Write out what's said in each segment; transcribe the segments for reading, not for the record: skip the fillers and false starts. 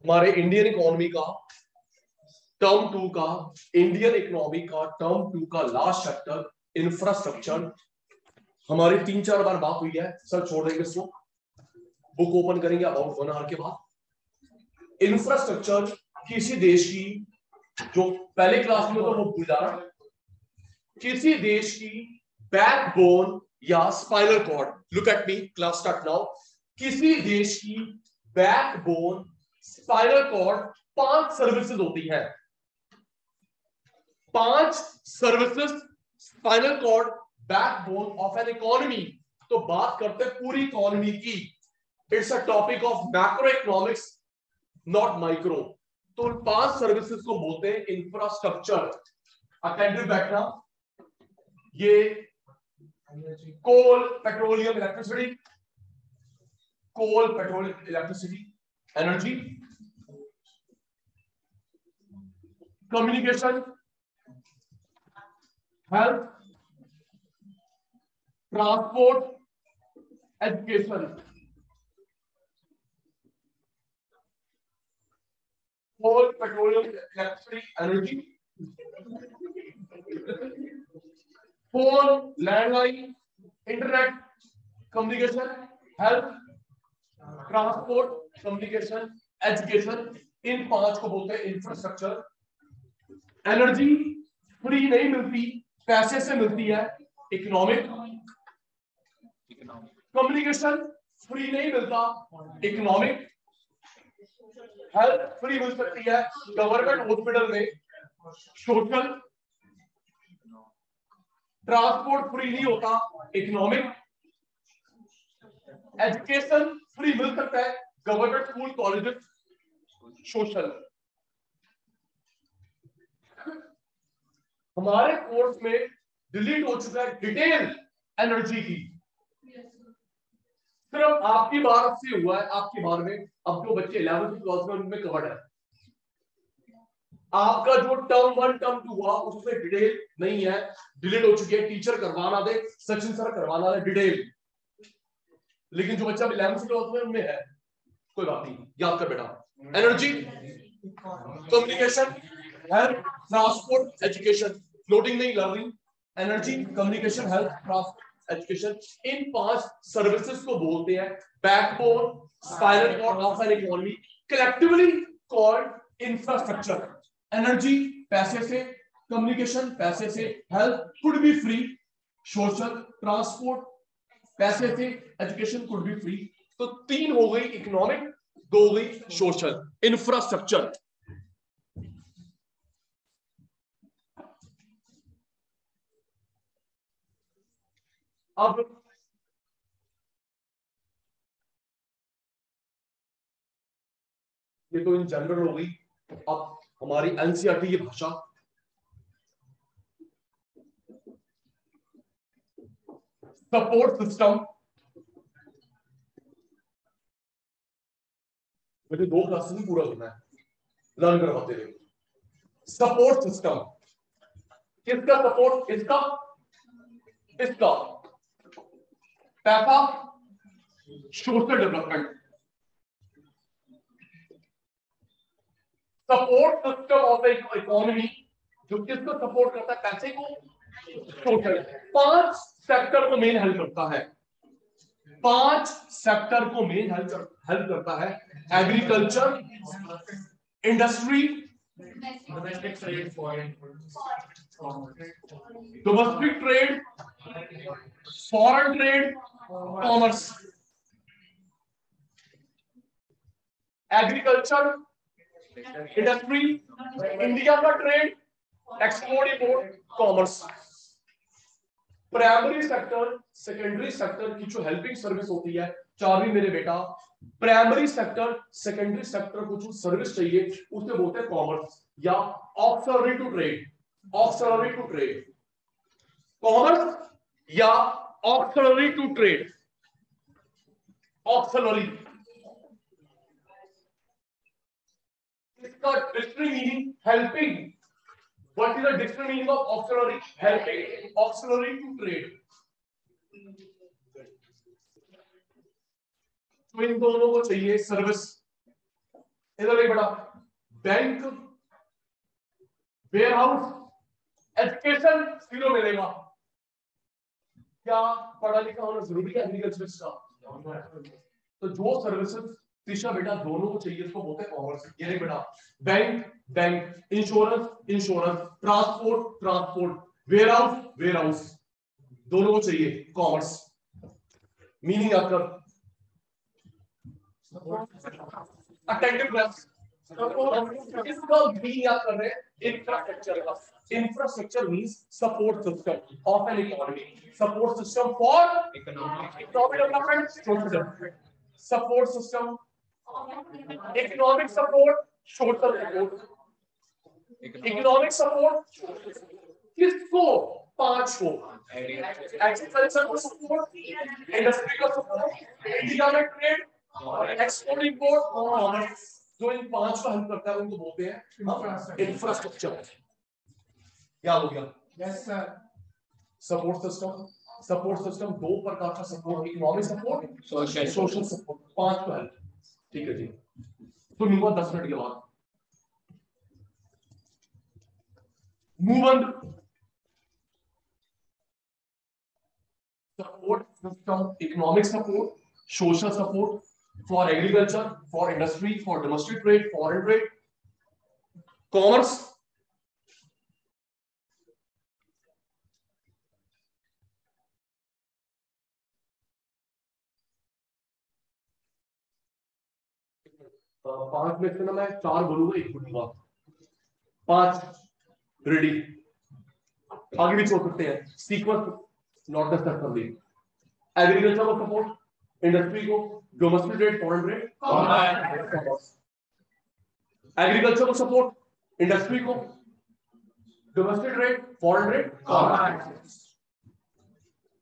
हमारे Indian economy का term 2 का इंडियन इकोनॉमी का टर्म 2 का लास्ट चैप्टर इंफ्रास्ट्रक्चर। हमारी 3-4 बार बात हुई है, सर छोड़ देंगे इसको, बुक ओपन करेंगे अबाउट 1 आवर के बाद। इंफ्रास्ट्रक्चर किसी देश की, जो पहले क्लास में तो वो भूल जाना, किसी देश की बैकबोन या spinal cord. Look at me, class start now. किसी देश की बैकबोन स्पाइनल कॉर्ड 5 सर्विसेज होती है। 5 services spinal cord backbone of an economy. तो बात करते हैं पूरी इकोनॉमी की। It's a topic of macro economics, not micro. तो 5 सर्विसेज को बोलते हैं इंफ्रास्ट्रक्चर। अटेंटिव बैठना। ये coal, petroleum, electricity, coal, petroleum, electricity, energy, communication, health, transport, education. Coal, petroleum, electricity, energy, phone, landline, internet, communication, health, transport, communication, education. इन 5 को बोलते हैं इंफ्रास्ट्रक्चर। एनर्जी फ्री नहीं मिलती, पैसे से मिलती है, इकोनॉमिक। कम्युनिकेशन फ्री नहीं मिलता, इकोनॉमिक। हेल्थ फ्री मिल सकती है गवर्नमेंट हॉस्पिटल में, सोशल। ट्रांसपोर्ट फ्री नहीं होता, इकोनॉमिक। एजुकेशन फ्री मिल सकता है गवर्नमेंट स्कूल, कॉलेजेस, सोशल। हमारे कोर्स में डिलीट हो चुका है डिटेल एनर्जी की। सिर्फ आपकी बार से हुआ है, आपकी बार में। अब जो बच्चे 11th क्लास में उनमें कवर्ड है। आपका जो टर्म 1 टर्म 2 हुआ उसमें डिटेल नहीं है, डिलीट हो चुकी है। टीचर करवाना दे, सचिन सर करवाना दे डिटेल। लेकिन जो बच्चा 11th क्लास में उनमें है, कोई बात नहीं, याद कर बेटा। Energy, communication, health, transport, education. Floating नहीं, learning. Energy, communication, health, transport, education. इन 5 सर्विसेज को बोलते हैं backbone spinal cord of an economy, collectively called infrastructure. Energy पैसे से, कम्युनिकेशन पैसे से, health could be free, social, transport पैसे से, एजुकेशन कुड बी फ्री। तो 3 हो गई इकोनॉमिक, 2 हो गई सोशल। इंफ्रास्ट्रक्चर। अब ये तो इन जनरल हो गई। अब हमारी एनसीईआरटी की भाषा। Support system. मुझे 2 क्लासेस में पूरा करना है, लर्न करवाते रहे। सपोर्ट सिस्टम किसका सपोर्ट? इसका, इसका। पैसा, social development. Support system of economy जो किसको सपोर्ट करता है? पैसे को, सोशल। 5 सेक्टर को मेन हेल्प करता है। 5 सेक्टर को मेन हेल्प करता है। Agriculture, industry, domestic trade, foreign trade, commerce. Agriculture, industry, India का trade, export import, commerce. Primary sector, secondary sector की जो हेल्पिंग सर्विस होती है, 4वीं मेरे बेटा। प्राइमरी सेक्टर, सेकेंडरी सेक्टर को जो सर्विस चाहिए उसे बोलते हैं कॉमर्स या auxiliary to trade. Auxiliary to trade, commerce या ऑक्सिलरी टू ट्रेड। ऑक्सिलरी, इसका dictionary meaning helping. What is the dictionary meaning of auxiliary? Helping, auxiliary to trade. तो इन दोनों को चाहिए सर्विस। इधर एक बेटा बैंक, वेयर हाउस, एजुकेशन 0 मिलेगा। क्या पढ़ा लिखा होना जरूरी है एग्रीकल्चर का? तो जो सर्विसेज तीसरा बेटा दोनों को चाहिए उसको बोलते हैं कॉमर्स। ये नहीं बेटा, bank bank, insurance insurance, transport transport, warehouse warehouse, दोनों को चाहिए कॉमर्स। मीनिंग आपका अटेंटिव क्लास, इसका मीनिंग आप कर रहे हैं इंफ्रास्ट्रक्चर का। Infrastructure means support system of an economy, support system for economic development, social development, support system, economic support, social support, economic support किसको? 5 को, एग्रीकल्चर को सपोर्ट, इंडस्ट्री को सपोर्ट, इंडिया में ट्रेड, एक्सपोर्ट इंपोर्ट, जो इन 5 का help करता है उनको बोलते हैं इंफ्रास्ट्रक्चर। क्या हो गया? Yes sir. Support system, support system 2 प्रकार का support, economic support, social support, 5 का हेल्प। ठीक है जी, तो लूंगा 10 मिनट के बाद। Move on. Support system, economic support, social support for agriculture, for industry, for domestic trade, foreign trade, commerce. पांच में से ना मैं 4 बोलूंगा, 1 बोलूंगा। 5 रेडी, आगे भी छोड़ सकते हैं, सीक्वेंस नॉट नेसेसरी। एग्रीकल्चर को सपोर्ट, इंडस्ट्री को, domestic trade, foreign trade, agriculture को सपोर्ट, इंडस्ट्री को, डोमेस्टिक ट्रेड, फॉरेन ट्रेड,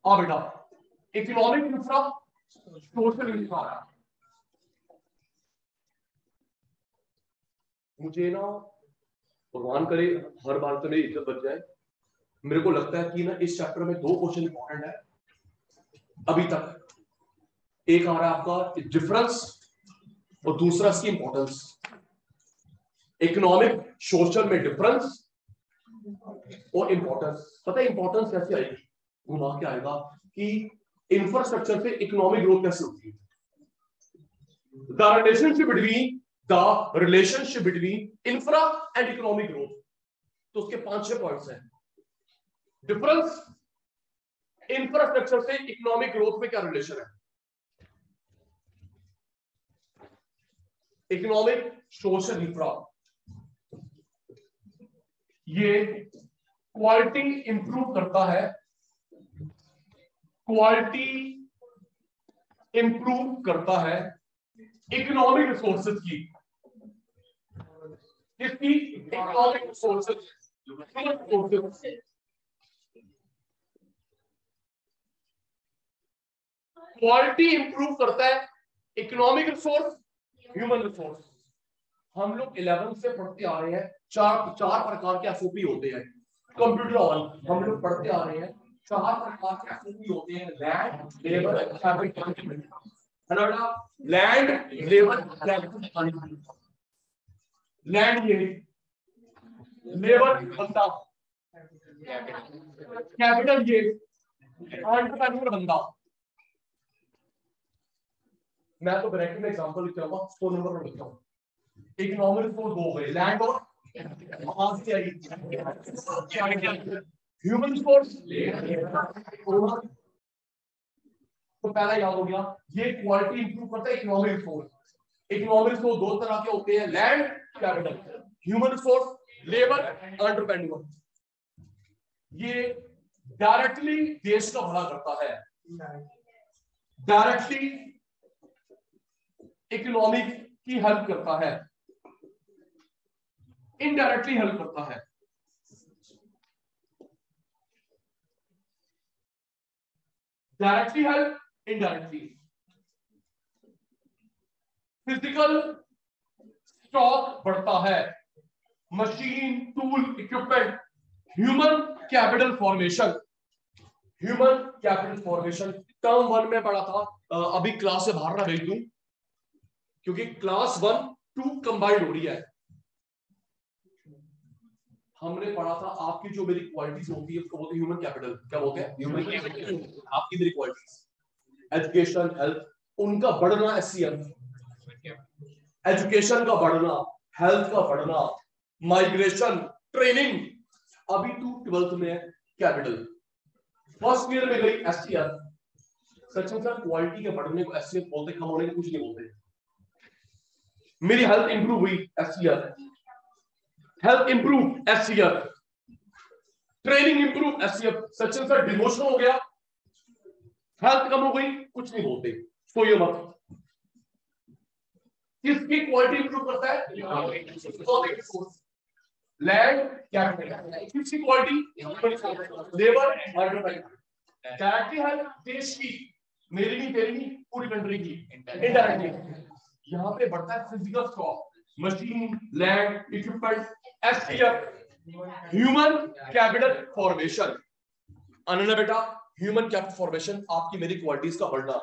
आ बेटा इकोनॉमिक इंफ्रा, सोशल इंफ्रा। मुझे ना भगवान करे हर बार तो मेरी इज्जत बच जाए, मेरे को लगता है कि ना इस चैप्टर में 2 क्वेश्चन इंपॉर्टेंट है अभी तक। एक आ रहा है आपका डिफरेंस और दूसरा इसकी इंपॉर्टेंस। इकोनॉमिक सोशल में डिफरेंस और इंपॉर्टेंस। पता है इंपॉर्टेंस कैसे आएगी? घुमा के आएगा कि इंफ्रास्ट्रक्चर से इकोनॉमिक ग्रोथ कैसे होती है, the relationship between infra and economic growth. तो उसके 5-6 पॉइंट्स हैं। डिफरेंस, इंफ्रास्ट्रक्चर से इकोनॉमिक ग्रोथ में क्या रिलेशन है, इकोनॉमिक सोशल इंफ्रा, ये क्वालिटी इंप्रूव करता है, क्वालिटी इंप्रूव करता है इकोनॉमिक रिसोर्सेज की, किसकी? Economic resources. क्वालिटी इंप्रूव करता है इकोनॉमिक रिसोर्स, ह्यूमन रिसोर्स। हम लोग 11th से पढ़ते आ रहे हैं, चार प्रकार के एसओपी होते हैं। कंप्यूटर ऑन हम लोग पढ़ते आ रहे हैं, 4 प्रकार के एसओपी होते हैं, land, labour, capital. Land, labour, capital. Land ये, लेबर बंदा, कैपिटल ये, एंटरप्रेन्योर बंदा। मैं तो ब्रैकेट में एग्जांपल लिख रहा हूं, 100 नंबर में लिखता हूं। इकोनॉमिक रिसोर्स 2 हो गए, लैंड और ह्यूमन रिसोर्स। तो पहला याद हो गया, ये क्वालिटी इंप्रूव करता है इकोनॉमिक रिसोर्स। इकोनॉमिक रिसोर्स 2 तरह के होते हैं, land, capital. Human resource, labour, entrepreneur. ये डायरेक्टली देश का भला करता है, डायरेक्टली इकोनॉमिक की हेल्प करता है, इनडायरेक्टली हेल्प करता है। Directly help, indirectly. Physical stock बढ़ता है, machine, tool, equipment. Human capital formation, human capital formation term 1 में पढ़ा था, अभी क्लास से बाहर ना भेज दूं, क्योंकि क्लास 1 टू कंबाइंड हो रही है। हमने पढ़ा था आपकी जो मेरी क्वालिटीज होती है उसको बोलते हैं ह्यूमन कैपिटल। क्या बोलते हैं? Human capital. आपकी मेरी क्वालिटीज, एजुकेशन, हेल्थ, उनका बढ़ना एचसीएफ, एजुकेशन का बढ़ना, हेल्थ का बढ़ना, माइग्रेशन, ट्रेनिंग। अभी तू 12th में है, कैपिटल। फर्स्ट ईयर में गई एचसीएफ। सचिन सर क्वालिटी के बढ़ने को एचसीएफ बोलते, कम होने को कुछ नहीं बोलते। मेरी हेल्थ इंप्रूव हुई, HCF. Health improve, HCF. Training improve, HCF. Sachin sir demotion हो गया, हेल्थ कम हो गई, कुछ नहीं बोलते। सोइए मत। किसकी क्वालिटी इंप्रूव करता है? Land capital. किसकी क्वालिटी? लेबर, डायरेक्टली हेल्थ देश की, मेरी नहीं, तेरी नहीं, पूरी कंट्री की। इनडायरेक्टली यहां पे बढ़ता है physical stock, machine, land, equipment, STF, human capital formation. Ananya बेटा, ह्यूमन कैपिटल फॉर्मेशन आपकी मेरी क्वालिटीज का बढ़ना।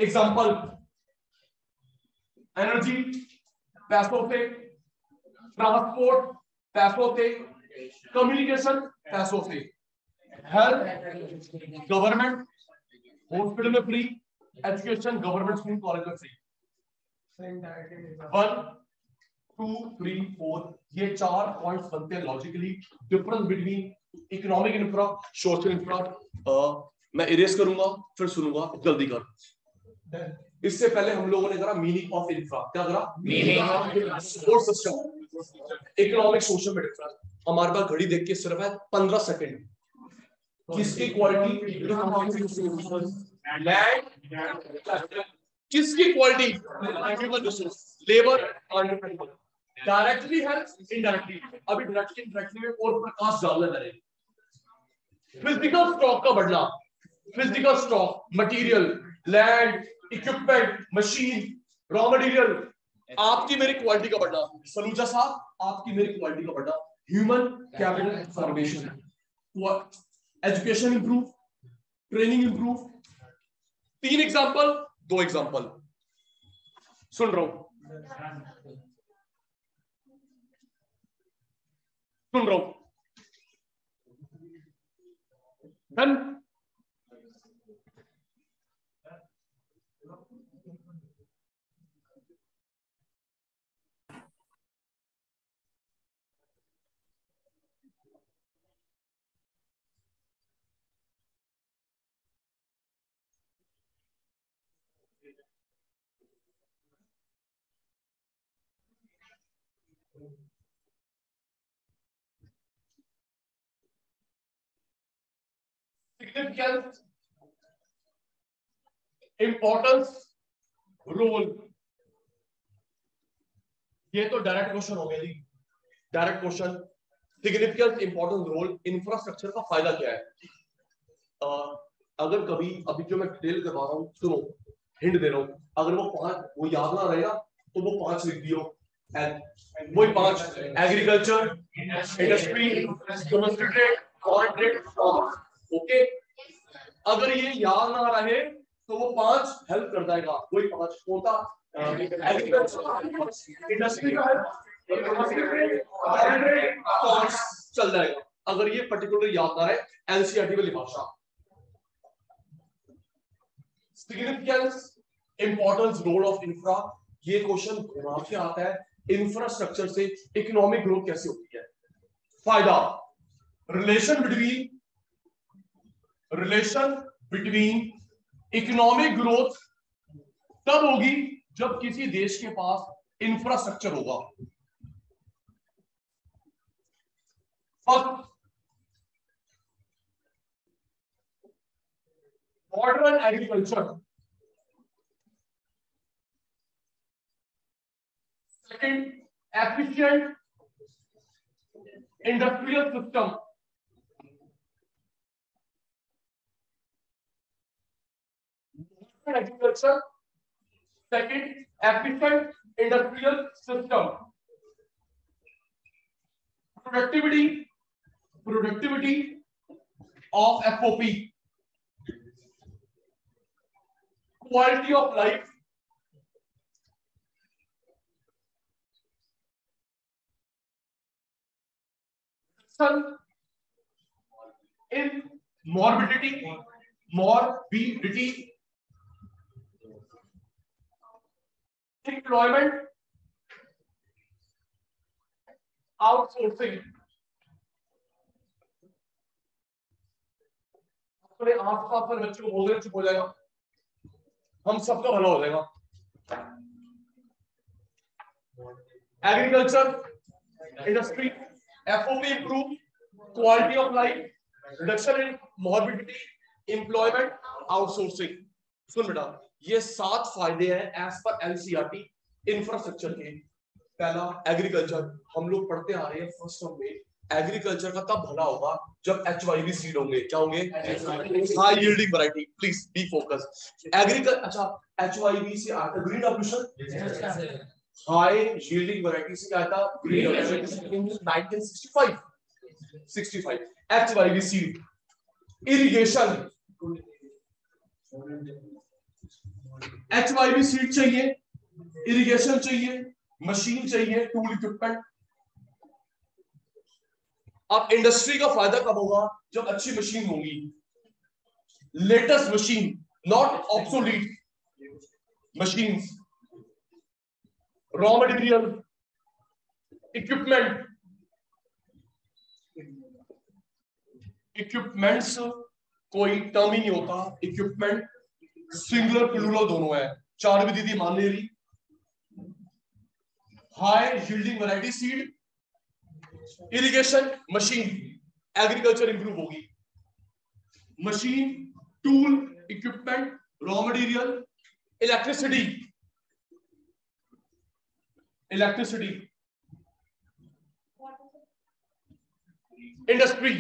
एग्जांपल, एनर्जी पैसों से, ट्रांसपोर्ट पैसों से, कम्युनिकेशन पैसों से, हेल्थ गवर्नमेंट हॉस्पिटल में free, education government school college में फ्री। 1 2 3 4 ये 4 पॉइंट्स बनते हैं logically. Difference between economic infra, social infra. मैं इरेज करूंगा फिर सुनूंगा, जल्दी कर। इससे पहले हम लोगों ने करा मीनिंग ऑफ इंफ्रा। क्या करा? Meaning of support system, economic social में डिफरेंस। हमारे पास घड़ी देख के सिर्फ है 15 सेकंड। किसकी क्वालिटी? लैंड, किसकी quality? Labour, directly health, indirectly. अभी डायरेक्टली इंडायरेक्टली में और प्रकाश डालना करें। फिजिकल स्टॉक का बढ़ना, physical stock, material, land, equipment, machine, raw material, आपकी मेरी क्वालिटी का बढ़ना। सलूजा साहब, आपकी मेरी क्वालिटी का बढ़ना। Human capital formation, education improve, training improve. 3 example, 2 example सुन रहा हूं, सुन रहा हूं। डन। Significance, importance, role. ये तो डायरेक्ट क्वेश्चन हो गया जी, direct question. Significance, importance, role. Infrastructure का फायदा क्या है? अगर कभी अभी जो मैं डिटेल करवा रहा हूं, सुनो, हिंट दे रहा हूं। अगर वो 5 वो याद ना रहेगा तो वो 5 लिख दियो। वही 5, agriculture, industry, domestic trade, foreign trade, commerce. Okay, अगर ये याद ना रहे तो वो 5 हेल्प कर जाएगा। वही 5 होता, एग्रीकल्चर, इंडस्ट्री का help, domestic trade, foreign trade, commerce चल जाएगा। अगर ये पर्टिकुलर याद ना रहे, एनसीईआरटी वाली भाषा। Significance, importance, role of infra. ये क्वेश्चन घुमा के आता है, इंफ्रास्ट्रक्चर से इकोनॉमिक ग्रोथ कैसे होती है। फायदा, रिलेशन बिटवीन इकोनॉमिक ग्रोथ तब होगी जब किसी देश के पास इंफ्रास्ट्रक्चर होगा। First, modern agriculture. Second, efficient industrial system. Agriculture, second, efficient industrial system. Productivity of FOP, quality of life, reduction in morbidity, employment, outsourcing। अपने आसपास वाले बच्चों को बोल रहे चुप हो जाएगा, हम सबका भला हो जाएगा। Agriculture industry, FOB improve, quality of life, reduction in morbidity, employment, outsourcing। सुन बेटा, ये 7 फायदे हैं एज पर NCERT इंफ्रास्ट्रक्चर के। पहला एग्रीकल्चर, हम लोग पढ़ते आ रहे हैं फर्स्ट टर्म में, एग्रीकल्चर का तब भला होगा जब HYV सीड होंगे। क्या होंगे? High yielding variety. Please be focus. Agriculture, अच्छा HYV से आता green revolution, high yielding variety से क्या आता? Green revolution 1965 HYV seed. Irrigation, HYV seed चाहिए, इरिगेशन चाहिए, मशीन चाहिए, टूल इक्विपमेंट। अब इंडस्ट्री का फायदा कब होगा? जब अच्छी मशीन होंगी, latest machine, not obsolete machines, raw material, equipment. Equipments कोई टर्म ही नहीं होता, इक्विपमेंट सिंगुलर प्लूरल दोनों है। 4 भी दीदी मान ले रही। High yielding variety seed, irrigation, machine, agriculture improve होगी। Machine, tool, equipment, raw material, electricity, industry.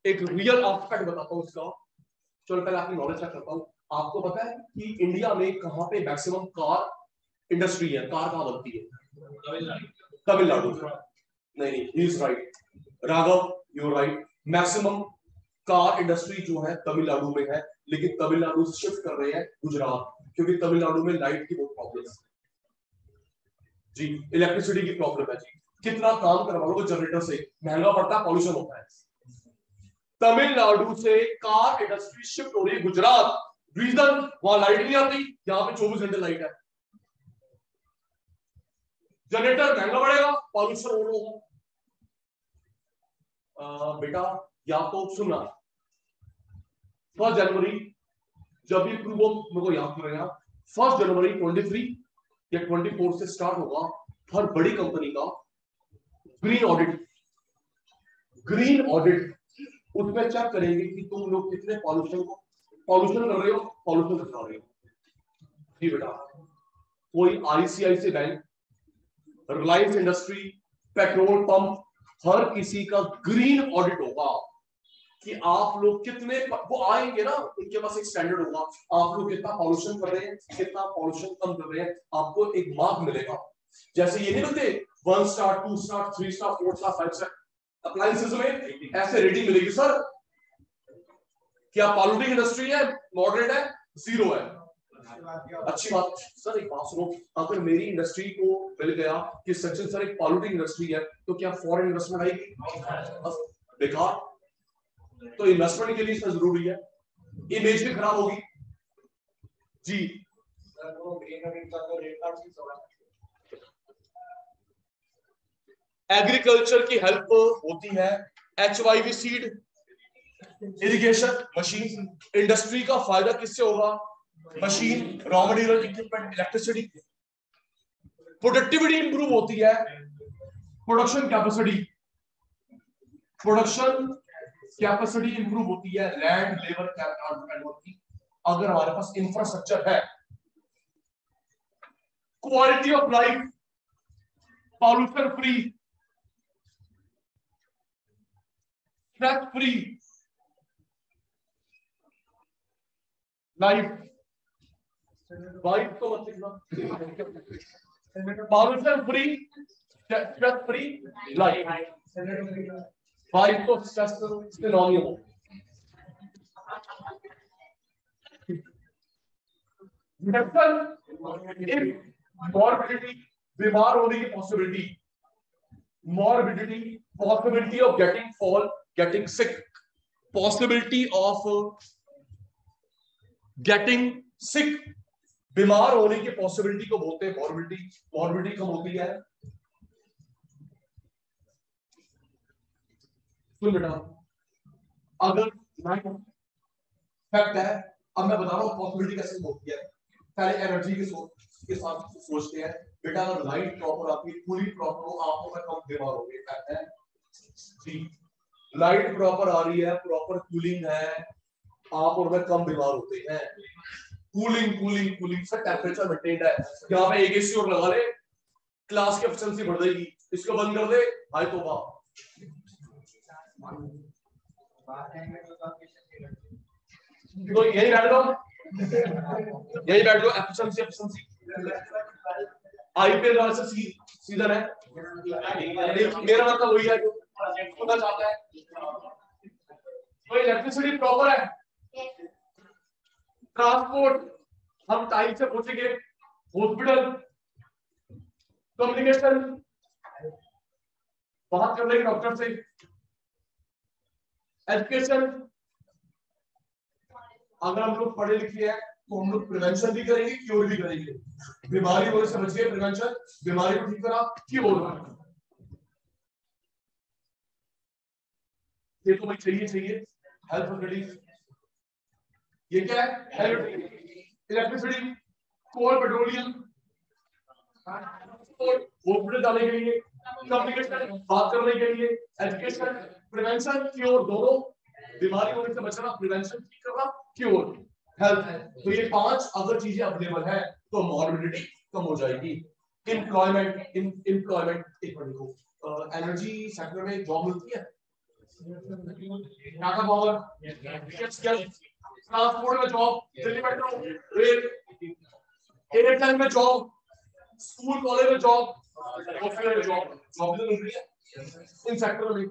एक रियल एस्पेक्ट बताता हूं इसका। चलो पहले आपकी नॉलेज चेक करता हूं। आपको पता है कि इंडिया में कहां पे मैक्सिमम कार इंडस्ट्री है? कार कहां बनती है? तमिलनाडु। नहीं, he is right Raghav, you right. Maximum car industry जो है तमिलनाडु में है, लेकिन तमिलनाडु से शिफ्ट कर रहे हैं गुजरात, क्योंकि तमिलनाडु में लाइट की बहुत प्रॉब्लम है जी, इलेक्ट्रिसिटी की प्रॉब्लम है जी। कितना काम करवा लो जनरेटर से, महंगा पड़ता है, पॉल्यूशन होता है। तमिलनाडु से कार इंडस्ट्री शिफ्ट हो रही है गुजरात। रीजन, वहां लाइट नहीं आती, यहां पे 24 घंटे लाइट है। जनरेटर महंगा पड़ेगा, पॉल्यूशन और होगा। बेटा या तो सुना, 1 जनवरी जब भी वो मेरे को याद करेगा, 1 जनवरी 23 या 24 से स्टार्ट होगा हर बड़ी कंपनी का ग्रीन ऑडिट। ग्रीन ऑडिट, उसमें चेक करेंगे कि तुम लोग कितने पॉल्यूशन कर रहे हो, पॉल्यूशन कर रहे हो जी बेटा। कोई ICICI bank, Reliance industry, petrol pump, हर किसी का ग्रीन ऑडिट होगा कि आप लोग कितने, वो आएंगे ना, उनके पास एक स्टैंडर्ड होगा, आप लोग कितना पॉल्यूशन कर रहे हैं, कितना पॉल्यूशन कम कर रहे हैं, आपको एक मार्क मिलेगा। जैसे ये नहीं मिलते 1 star, 2 star, 3 star, 4 star, 5 star, appliances में ऐसे रेटिंग मिलेगी। सर क्या पॉल्यूटिंग इंडस्ट्री है, मॉडरेट है, 0 है, अच्छी बात। सर एक बात सुनो, अगर मेरी इंडस्ट्री को मिल गया कि सचिन सर एक पॉल्यूटिंग इंडस्ट्री है, तो क्या फॉरेन इन्वेस्टमेंट आएगी? बेकार। तो इन्वेस्टमेंट के लिए इसमें जरूरी है, इमेज भी खराब होगी जी। एग्रीकल्चर की हेल्प होती है HYV seed, irrigation, machine. Industry का फायदा किससे होगा? Machine, raw material, equipment, electricity. Productivity improve होती है, प्रोडक्शन कैपेसिटी इंप्रूव होती है, लैंड, लेबर, कैपिटल होती है अगर हमारे पास इंफ्रास्ट्रक्चर है। Quality of life, pollution free, stress free life. Wife तो मत लिखना, pollution free, stress free life. Wife तो स्ट्रेस सिनोनिम हो। मॉर्बिडिटी, बीमार होने की possibility, morbidity, possibility of getting fall, getting sick, possibility of getting sick, बीमार होने की पॉसिबिलिटी को बोलते हैं मॉर्बिडिटी। मॉर्बिडिटी कम होती है। सुन बेटा, अगर फैक्ट है, अब मैं बता रहा हूं पॉसिबिलिटी कैसे होती है। पहले एनर्जी के साथ सोचते हैं बेटा, अगर लाइट प्रॉपर आती है, कूलिंग प्रॉपर हो, आप में कम बीमार होंगे। फैक्ट है जी, लाइट प्रॉपर आ रही है, प्रॉपर कूलिंग है, आप और मैं कम बीमार होते हैं। कूलिंग कूलिंग कूलिंग से टेम्परेचर मेंटेन्ड है। यहाँ पे एक एसी और लगा ले, क्लास की एफिशिएंसी बढ़ जाएगी। इसको बंद कर दे, हाय तौबा। तो यही बैठ जाओ, यही बैठ जाओ। एफिशिएंसी एफिशिएंसी आईपीएल वाले से सीजन है। मेरा मतलब वही है जो होना चाहता है। तो इलेक्ट्रिसिटी प्रॉपर है, ट्रांसपोर्ट हम टाइम से पहुंचेंगे, हॉस्पिटल, कम्युनिकेशन, बात कर लेंगे डॉक्टर से, एजुकेशन। अगर हम लोग पढ़े लिखे हैं तो हम लोग प्रिवेंशन भी करेंगे, क्योर भी करेंगे। बीमारी होने से बच गए, प्रिवेंशन, बीमारी को ठीक करा, क्योर। ये तो भाई चाहिए हेल्थ फैसिलिटीज। ये क्या है? इलेक्ट्रिसिटी, कोल, पेट्रोलियम, हॉस्पिटल जाने के लिए, कम्युनिकेशन, बात करने के लिए, एजुकेशन, प्रिवेंशन, क्योर। दोनों, बीमारी होने से बचना, प्रिवेंशन ठीक करना, क्योर, हेल्थ। तो ये 5 अगर चीजें अवेलेबल है तो मॉर्बिडिटी कम हो जाएगी। एम्प्लॉयमेंट, एक मिनट देखो, एनर्जी सेक्टर में जॉब मिलती है, टाटा पावर, ट्रांसपोर्ट में job, Delhi metro rail, airline में जॉब, स्कूल कॉलेज में जॉब, हॉस्पिटल में जॉब मिल रही है इन सेक्टर में।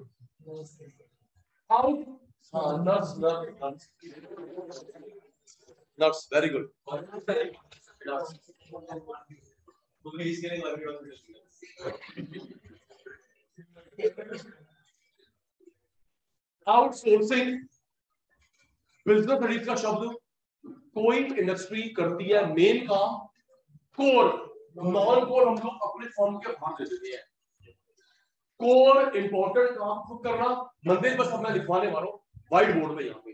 Nurse, very good. Outsourcing, business studies का शब्द, कोई इंडस्ट्री करती है मेन काम, कोर, नॉन कोर हम लोग अपने फॉर्म के भाग ले देते हैं। कोर इंपॉर्टेंट काम खुद करना, मंदिर बस मैं लिखवाने वाला हूं व्हाइट बोर्ड पे, यहाँ पे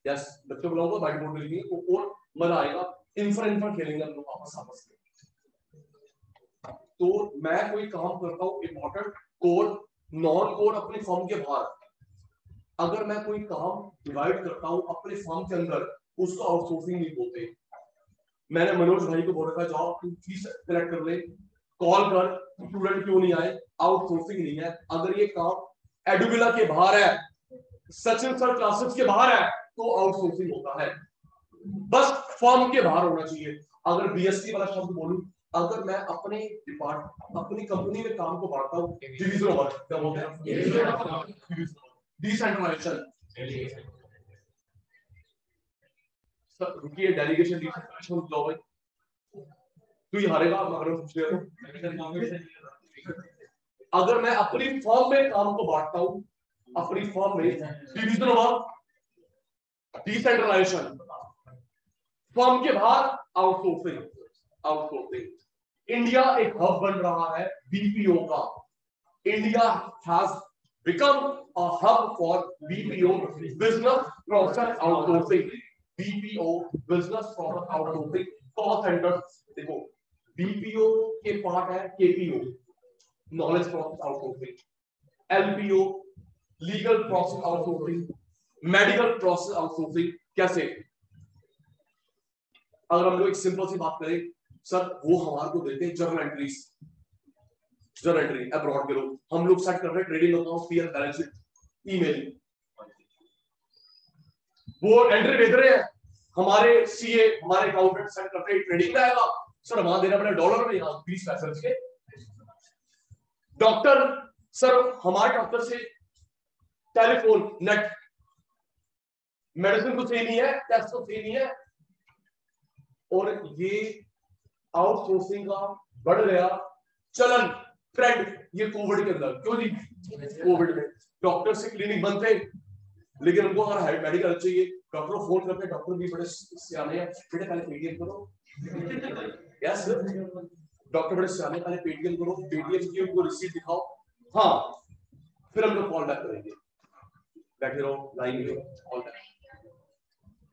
यस बच्चों बुलाऊंगा, व्हाइट बोर्ड पे लिखेंगे, और मजा आएगा। इंफ्रा खेलेंगे हम लोग आपस में। तो मैं कोई काम करता हूँ इंपॉर्टेंट, कोर, नॉन कोर अपने फॉर्म के बाहर। अगर मैं कोई काम डिवाइड करता हूँ अपने फॉर्म के अंदर, उसको आउटसोर्सिंग नहीं बोलते। मैंने मनोज भाई को बोला था, जाओ तू फीस कलेक्ट कर ले, कॉल कर, स्टूडेंट क्यों नहीं आए, आउटसोर्सिंग नहीं है। अगर ये काम एडुबिला के बाहर है, सचिन सर क्लासेस के बाहर है, तो आउटसोर्सिंग होता है। बस फॉर्म के बाहर होना चाहिए। अगर बीएससी वाला शब्द बोलूं, अगर मैं अपने डिपार्टमेंट, अपनी कंपनी में काम को बांटता हूँ, डिवीजन वर्क, क्या बोलते हैं, डिसेंट्रलाइजेशन। रुकिए, डेलीगेशन डिसेंट्रलाइजेशन लो भाई, तू ही हारेगा अगर मैं पूछ लिया तो। अगर मैं अपनी फॉर्म में काम को बांटता हूं, अपनी फॉर्म में, डिवीजन वर्क, डिसेंट्रलाइजेशन, फॉर्म के बाहर आउटसोर्सिंग। इंडिया एक हब बन रहा है बीपीओ का। India has become a hub for BPO, business process outsourcing. BPO, business process outsourcing, call centres. देखो, बीपीओ के पार्ट है KPO, knowledge process outsourcing, LPO, legal process outsourcing, medical process outsourcing. कैसे? अगर हम लोग एक सिंपल सी बात करें, सर वो हमारे को देते हैं journal entries, journal entry abroad के लोग, हम लोग सेट कर रहे हैं trading account, PL balance sheet, email, वो एंट्री भेज रहे हैं, हमारे सीए, हमारे अकाउंटेंट सेट करते हैं ट्रेडिंग का आएगा, सर वहां देना पड़ेगा डॉलर में, यहाँ 20 पैसे के। डॉक्टर, सर हमारे डॉक्टर से टेलीफोन, नेट, मेडिसिन तो सेम ही है, टेस्ट तो सेम ही है। और ये आउटसोर्सिंग का बढ़ गया चलन, ट्रेंड ये कोविड के अंदर, क्यों जी? कोविड में डॉक्टर से क्लिनिक बंद थे, लेकिन उनको अगर मेडिकल चाहिए, डॉक्टर को फोन करते, डॉक्टर भी बड़े सियाने हैं, बेटे पहले पेटीएम करो। यस, डॉक्टर बड़े सियाने, पहले पेटीएम करो, पेटीएम की उनको रिसीट दिखाओ, हाँ फिर हम लोग कॉल बैक करेंगे। बैठे रहो लाइन में, कॉल बैक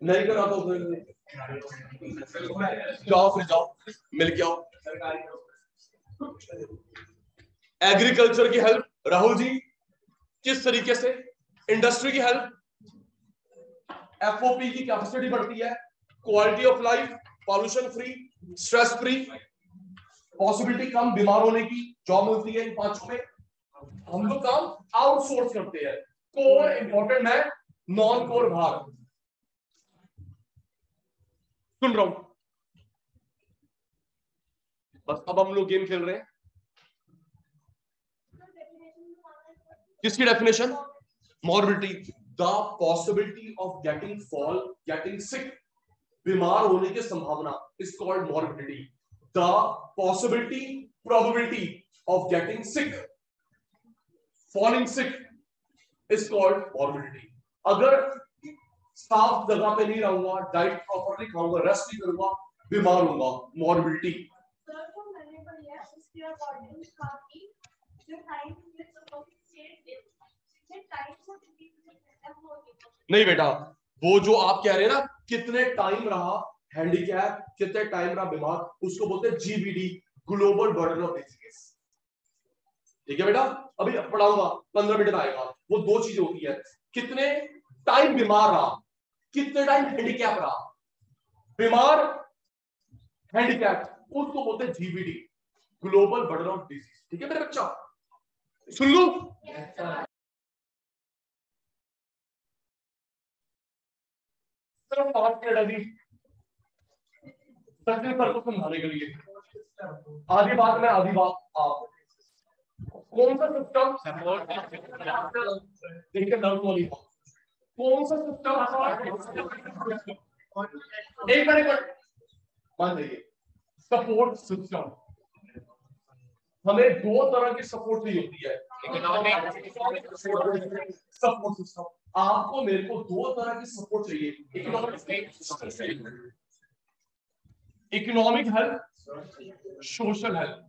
नहीं करा तो जाओ, फिर जाओ मिल के आओ। एग्रीकल्चर की हेल्प, राहुल जी किस तरीके से? इंडस्ट्री की हेल्प, एफओपी की कैपेसिटी बढ़ती है, quality of life, pollution free, stress free, possibility कम बीमार होने की, जॉब मिलती है इन पांचों में। हम लोग काम आउटसोर्स करते हैं, कोर इंपॉर्टेंट है, नॉन कोर भाग। सुन रहा हूं बस, अब हम लोग गेम खेल रहे हैं। किसकी definition? Morbidity, the possibility of getting fall, getting सिक, बीमार होने की संभावना is called morbidity. The possibility, probability of getting sick, falling sick is called morbidity. अगर साफ जगह पे नहीं रहूंगा, डाइट प्रॉपर्ली खाऊंगा, रेस्ट नहीं करूंगा, बीमार होऊंगा, मॉर्बिडिटी। नहीं बेटा, वो जो आप कह रहे हैं ना, कितने टाइम रहा हैंडीकैप, कितने टाइम रहा बीमार, उसको बोलते हैं GBD, global burden of disease. ठीक है बेटा, अभी पढ़ाऊंगा 15 मिनट में आएगा। वो दो चीजें होती है, कितने टाइम बीमार रहा, कितने टाइम हैंडीकैप रहा। बीमार, हैंडीकैप, उसको बोलते हैं GBD, global burden of disease. ठीक है मेरे बच्चा, सुन लो। सिर्फ 5 मिनट अभी सचिन सर को समझाने के लिए, आधी बात मैं आधी बात आप। कौन सा सिस्टम देखिए नर्व वाली, कौन सा सिस्टम, एक मिनट मान लीजिए सपोर्ट सिस्टम, हमें दो तरह की सपोर्ट चाहिए होती है। सपोर्ट सिस्टम, आपको मेरे को दो तरह की सपोर्ट चाहिए, economic help, social help.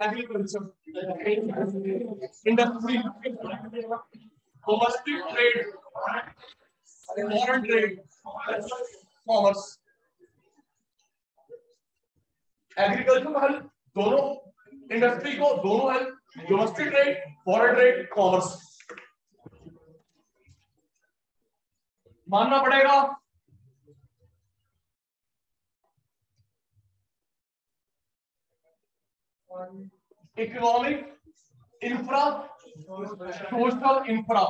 Agriculture, industry, domestic trade, foreign trade, commerce. Agriculture को हेल्प दोनों, इंडस्ट्री को दोनों help, domestic trade, foreign trade, commerce. मानना पड़ेगा। इकोनॉमिक इंफ्रा, सोशल इंफ्रा,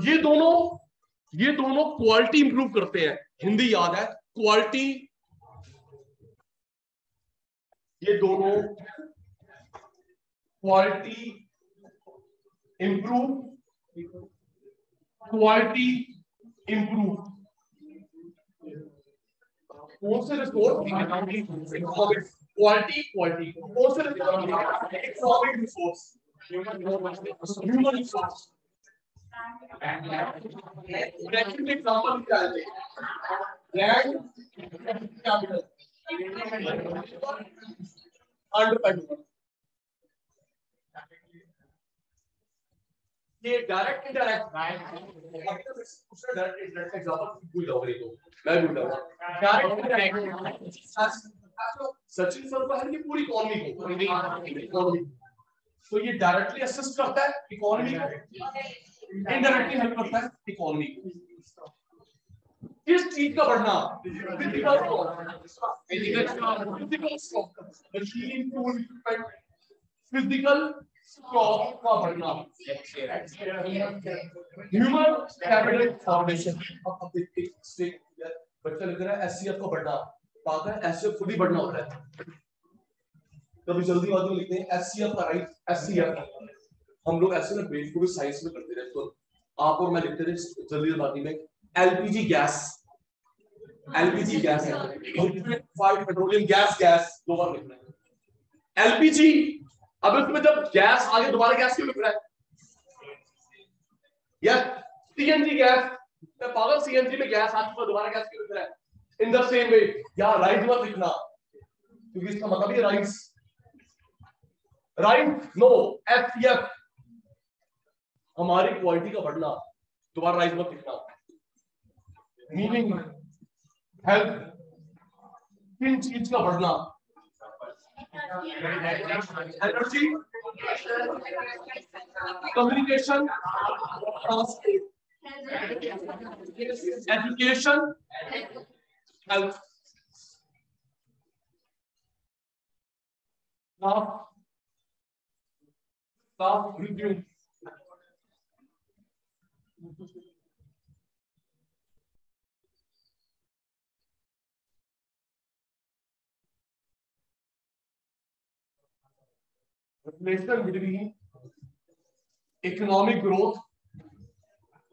ये दोनों क्वालिटी इंप्रूव करते हैं। हिंदी याद है, क्वालिटी, ये दोनों क्वालिटी इंप्रूव, क्वालिटी इंप्रूव, कौन से रिसोर्स, क्वालिटी क्वालिटी, कौन से economic resource, human resource. Example क्या है? लैंड कैपिटल, अंडर, ये डायरेक्ट इनडायरेक्ट, उसका डायरेक्ट इनडायरेक्ट एग्जांपल भूल जाओगे तो मैं भूल जाऊंगा। डायरेक्ट इनडायरेक्ट, सचिन सर का है कि पूरी इकोनॉमी को, तो ये डायरेक्टली असिस्ट करता है इकोनॉमी को, इनडायरेक्टली हेल्प करता है इकोनॉमी को। किस चीज का बढ़ना? फिजिकल स्टॉक का बढ़ना, ह्यूमन कैपिटल फॉर्मेशन। बच्चा लिख रहा है एससीएफ का बढ़ना, पाता है एससीएफ खुद ही बढ़ना होता है। कभी जल्दीबाजी में लिखते हैं एससीएफ का राइट, एससीएफ हम लोग ऐसे ना बेवकूफी साइंस में करते रहते हैं। तो आप और मैं लिखते थे जल्दीबाजी में एलपीजी गैस, एलपीजी गैस है, लिक्विफाइड पेट्रोलियम गैस, दो बार लिखना है एलपीजी। अब इसमें जब गैस आगे दोबारा गैस क्यों लिख रहा है? या सीएनजी गैस, मैं पागल, सीएनजी में गैस आगे दोबारा गैस क्यों लिख रहा है? इन द सेम वे या राइस मत लिखना, क्योंकि इसका मतलब ही राइस, राइस नो, एफएफ हमारी क्वालिटी का बढ़ना, दोबारा राइस मत लिखना। मीनिंग हेल्थ, किन चीज का बढ़ना? Energy, communication, education, health. Relation between economic growth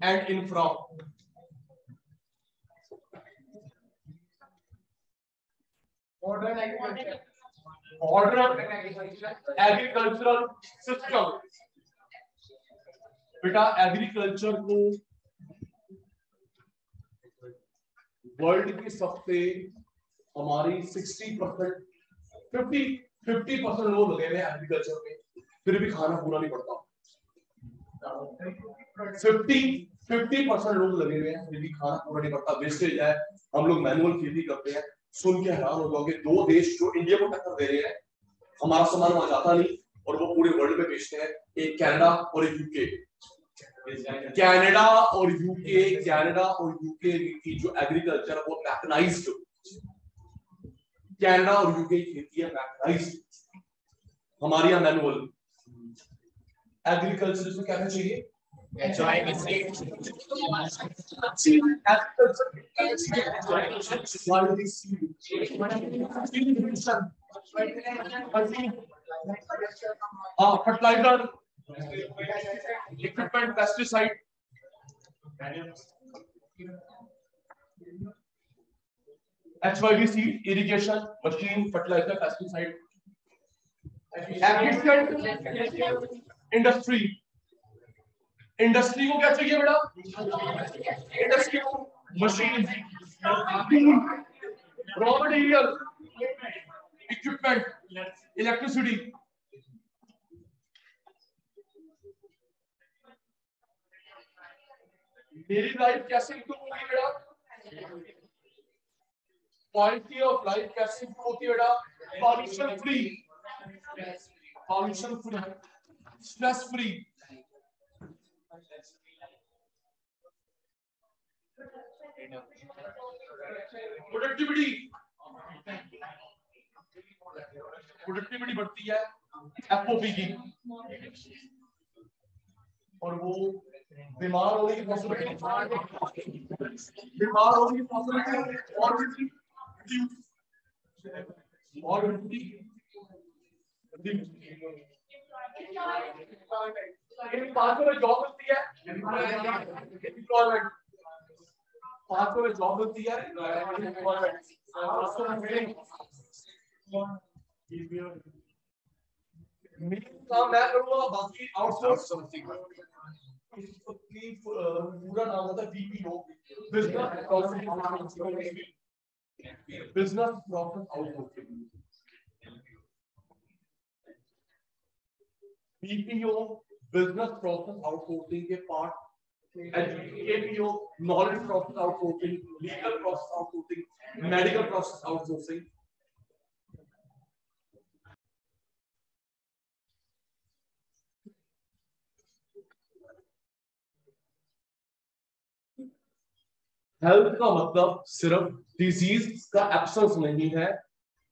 and infra. Modern agricultural system. बेटा एग्रीकल्चर को वर्ल्ड की सबसे हमारी 60%, 50% लोग लगे हुए एग्रीकल्चर में, फिर भी खाना पूरा नहीं पड़ता। 50% लोग लगे हुए हैं फिर भी खाना पूरा नहीं पड़ता, वेस्टेज है। हम लोग मैनुअल खेती करते हैं, सुन के हैरान हो जाओगे, दो देश जो इंडिया को टक्कर दे रहे हैं, हमारा सामान वहां जाता नहीं और वो पूरे वर्ल्ड में बेचते हैं, एक कनाडा और एक यूके। कनाडा और यूके की जो एग्रीकल्चर है वो मैकेनाइज्ड, कनाडा और यूके की खेती है मैकेनाइज्ड, हमारे यहाँ मैनुअल। एग्रीकल्चर इसमें क्या चाहिए? Fertiliser, equipment, pesticide, HYD seed, irrigation, machine, fertiliser, pesticide, efficient industry. Industry को क्या चाहिए बेटा? इंडस्ट्री को machine, raw material, equipment, electricity. मेरी लाइफ कैसे इंप्रूव होगी बेटा? क्वालिटी ऑफ लाइफ कैसे इंप्रूव होती है बेटा? Pollution free, stress free, productivity बढ़ती है एफओपी की, और वो बीमार होने की पॉसिबिलिटी और पांचों में जॉब मिलती है, एम्प्लॉयमेंट, पांचों में जॉब मिलती है, काम मैं करूंगा, बाकी आउटसोर्स। पूरा नाम होता है BPO, business profit outsourcing. BPO business process outsourcing के part, APO knowledge process outsourcing, legal process outsourcing, medical process outsourcing. Health का मतलब सिर्फ डिजीज का एब्सेंस नहीं है।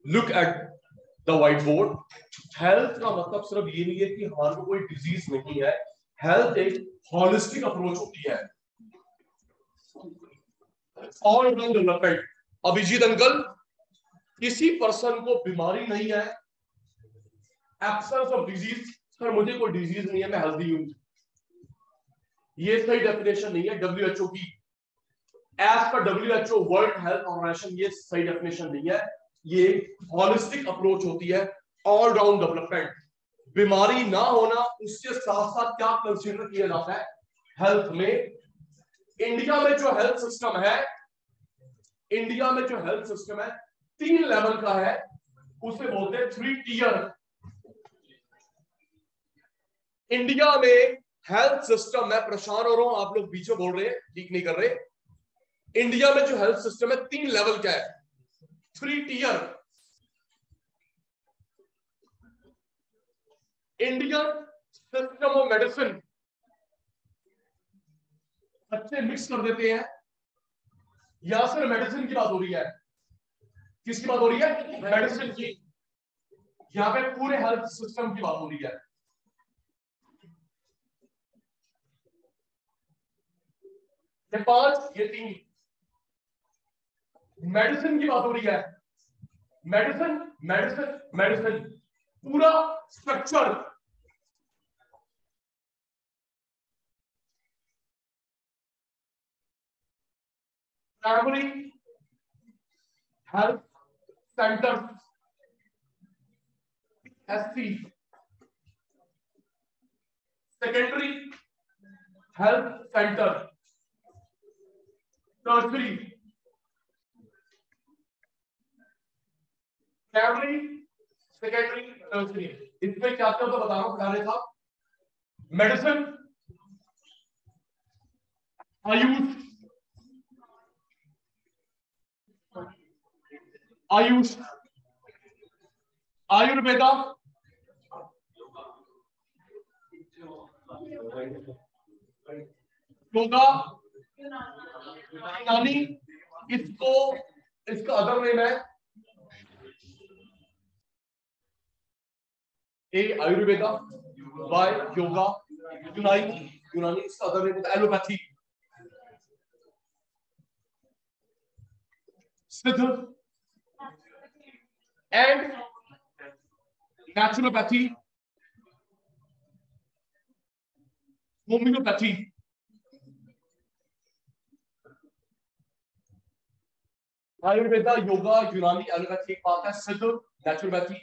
Look at the white board. Health का मतलब सिर्फ ये नहीं है कि हमारे को कोई डिजीज नहीं है। हेल्थ एक होलिस्टिक अप्रोच होती है, all round development. Abhijit uncle, किसी पर्सन को बीमारी नहीं है, एब्सेंस ऑफ डिजीज, सर मुझे कोई डिजीज नहीं है, मैं हेल्दी हूं, ये सही डेफिनेशन नहीं है WHO की। As per WHO world health organisation ये सही डेफिनेशन नहीं है। ये हॉलिस्टिक अप्रोच होती है, ऑल राउंड डेवलपमेंट। बीमारी ना होना, उसके साथ साथ क्या कंसीडर किया जाता है हेल्थ में। इंडिया में जो हेल्थ सिस्टम है, इंडिया में जो हेल्थ सिस्टम है 3 लेवल का है, उसे बोलते हैं 3 टियर। इंडिया में हेल्थ सिस्टम, मैं परेशान हो रहा हूं, आप लोग बीच में बोल रहे हैं, ठीक नहीं कर रहे। इंडिया में जो हेल्थ सिस्टम है 3 लेवल का है, 3 tier. Indian system of medicine, बच्चे मिक्स कर देते हैं, या सिर्फ मेडिसिन की बात हो रही है? किसकी बात हो रही है? मेडिसिन की। यहां पे पूरे हेल्थ सिस्टम की बात हो रही है। ये 5, ये 3 मेडिसिन की बात हो रही है। मेडिसिन मेडिसिन मेडिसिन, पूरा structure. Primary health centre SC, secondary health centre, tertiary, primary, secondary, tertiary. इसमें क्या क्या बता रहा हूं पढ़ाने साहब। मेडिसिन, आयुष, आयुष, आयुर्वेदा, योगा, यूनानी, इसको, इसका अदर नेम है ए आयुर्वेदा, बाय योगा, यूनानी, यूनानी इसका अदर नेम है एलोपैथी, सिद्ध and naturopathy, homeopathy. Ayurveda, yoga, यूनानी, एलोपैथी एक बात है, सिद्ध, नेचुरोपैथी,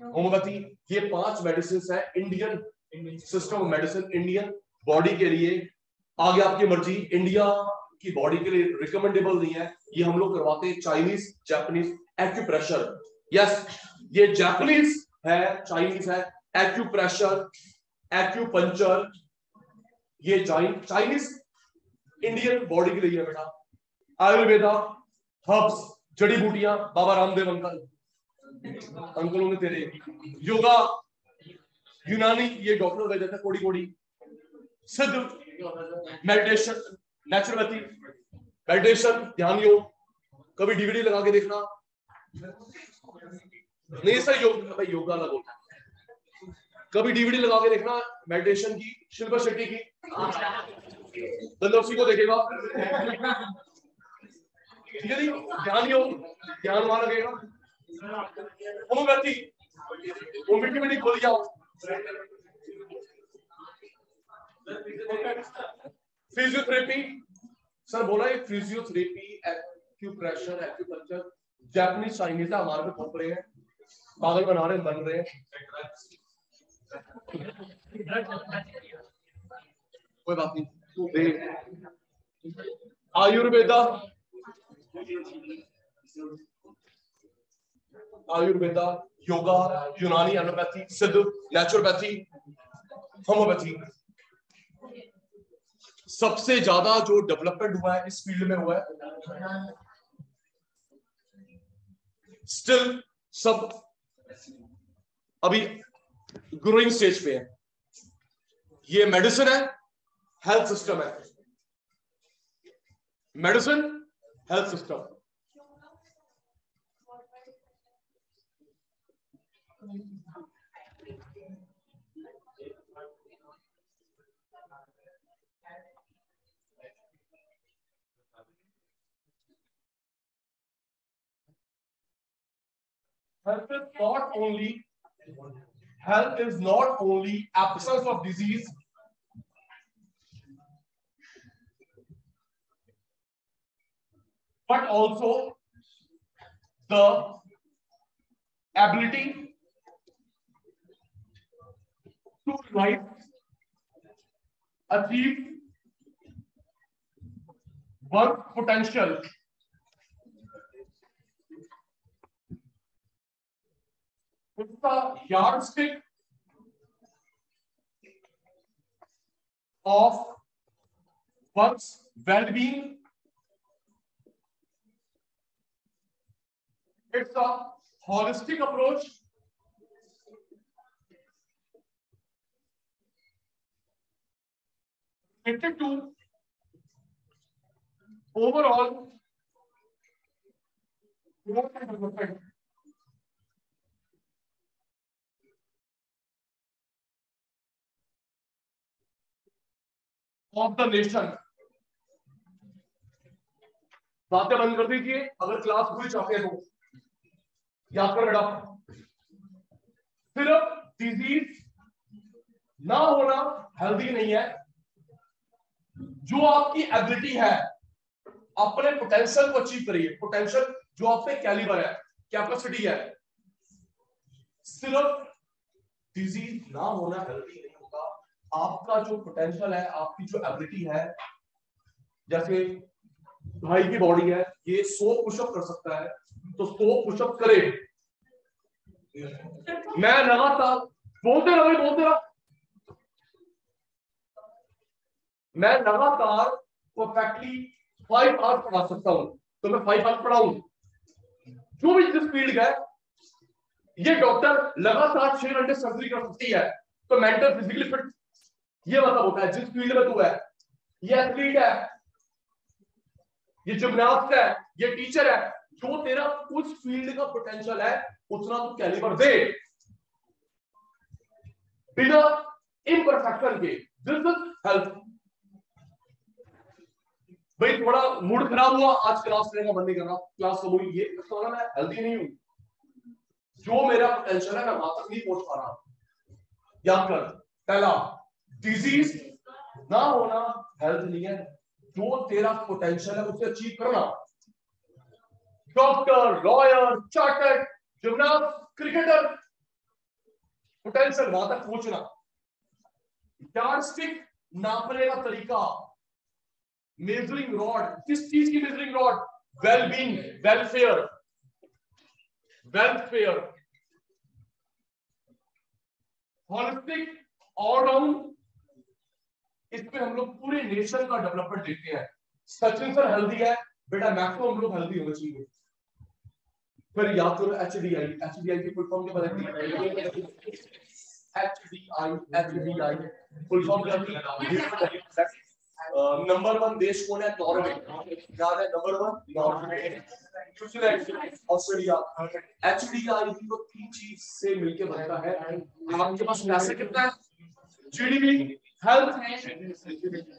होम्योपैथी, ये 5 मेडिसिन है Indian system of medicine, Indian body के लिए। आगे आपकी मर्जी, इंडिया की बॉडी के लिए रिकमेंडेबल नहीं है। ये हम लोग करवाते हैं चाइनीज, जापानीज एक्यूप्रेशर। यस, ये जापानीज है, चाइनीज है। एक्यूप्रेशर, एक्यूपंचर, ये चाइनीज इंडियन बॉडी के लिए है बेटा। आयुर्वेदा, हर्ब्स, जड़ी बूटियां, बाबा रामदेव अंकल, अंकलों ने तेरे। योगा, यूनानी, ये डॉक्टर रह जाता है कोड़ी कोड़ी। सिद्ध, मेडिटेशन, नेचुरोपैथी, मेडिटेशन, ध्यान योग। कभी डीवीडी लगा के देखना। नहीं सर, भाई योगा अलग होता है। कभी डीवीडी लगा के देखना मेडिटेशन की, शिल्पा शेट्टी की, दंदोसी को देखेगा, ठीक है जी। ध्यान योग, ध्यान वहां लगेगा। होम्योपैथी, वो मिट्टी मिट्टी खोल जाओ। फिजियोथेरेपी, सर बोला ये physiotherapy, acupressure, acupuncture, Japanese, Chinese है, हमारे पे थोप रहे हैं, पागल बना रहे हैं, बन रहे हैं। कोई बात नहीं। आयुर्वेदा, आयुर्वेदा, योगा, यूनानी, एलोपैथी, सिद्ध, नेचुरोपैथी, होम्योपैथी। सबसे ज्यादा जो डेवलपमेंट हुआ है इस फील्ड में हुआ है, स्टिल सब अभी ग्रोइंग स्टेज पे है। ये मेडिसिन है, हेल्थ सिस्टम है। Medicine, health system. Health is not only, health is not only absence of disease, but also the ability to realize, achieve work potential. It's the yardstick of work's well-being. It's a holistic approach related to overall growth and development of the nation. बातें बंद कर दीजिए, अगर class पूरी चाहते हैं तो याद कर बेटा, सिर्फ डिजीज ना होना हेल्दी नहीं है। जो आपकी एबिलिटी है, अपने पोटेंशियल को अचीव करिए। पोटेंशियल जो आप पे कैलिबर है, कैपेसिटी है। सिर्फ डिजीज ना होना हेल्दी नहीं होगा। आपका जो पोटेंशियल है, आपकी जो एबिलिटी है, जैसे भाई की बॉडी है, ये 100 पुशअप कर सकता है, तो 100 पुशअप करे। मैं लगातार बोलते रहो, मैं लगातार परफेक्टली 5 आवर्स पढ़ा सकता हूं, तो मैं 5 आवर्स पढ़ाऊं। जो भी जिस फील्ड है, ये डॉक्टर लगातार 6 घंटे सर्जरी कर सकती है, तो मेंटल फिजिकली फिट ये मतलब होता है जिस फील्ड में तू है। ये एथलीट है, ये जिम्नास्ट है, ये टीचर है, जो तेरा उस फील्ड का पोटेंशियल है उतना तू कैलिबर दे, बिना इम्परफेक्शन के। This is health. भाई थोड़ा मूड खराब हुआ, आज क्लास लेने का मन नहीं कर रहा, क्लास हो गई, ये मैं हेल्दी नहीं हूं। जो मेरा पोटेंशियल है मैं वहां तक नहीं पहुंच पा रहा। याद कर, पहला डिजीज ना होना हेल्थ नहीं है, जो तेरा पोटेंशियल है उसे अचीव करना। Doctor, lawyer, chartered, gymnast, cricketer, potential वहां तक पहुंचना। यार्डस्टिक नापने का तरीका, मेजरिंग रॉड, किस चीज की measuring rod? Wellbeing, welfare, welfare, holistic, all round. इसमें हम लोग पूरे नेशन का डेवलपमेंट देखते हैं। सचिन सर हेल्दी है बेटा, मैक्सिमम हम लोग हेल्दी होना चाहिए। फिर याद करो एचडीआई, एचडीआई की फुल फॉर्म क्या बताएंगे? एचडीआई फुल फॉर्म क्या है? नंबर 1 देश कौन है? नॉर्वे। याद है number 1 Norway, New Zealand, Australia. HDI को 3 चीज से मिलकर बनता है। आपके पास पैसे कितना है? जीडीपी, हेल्थ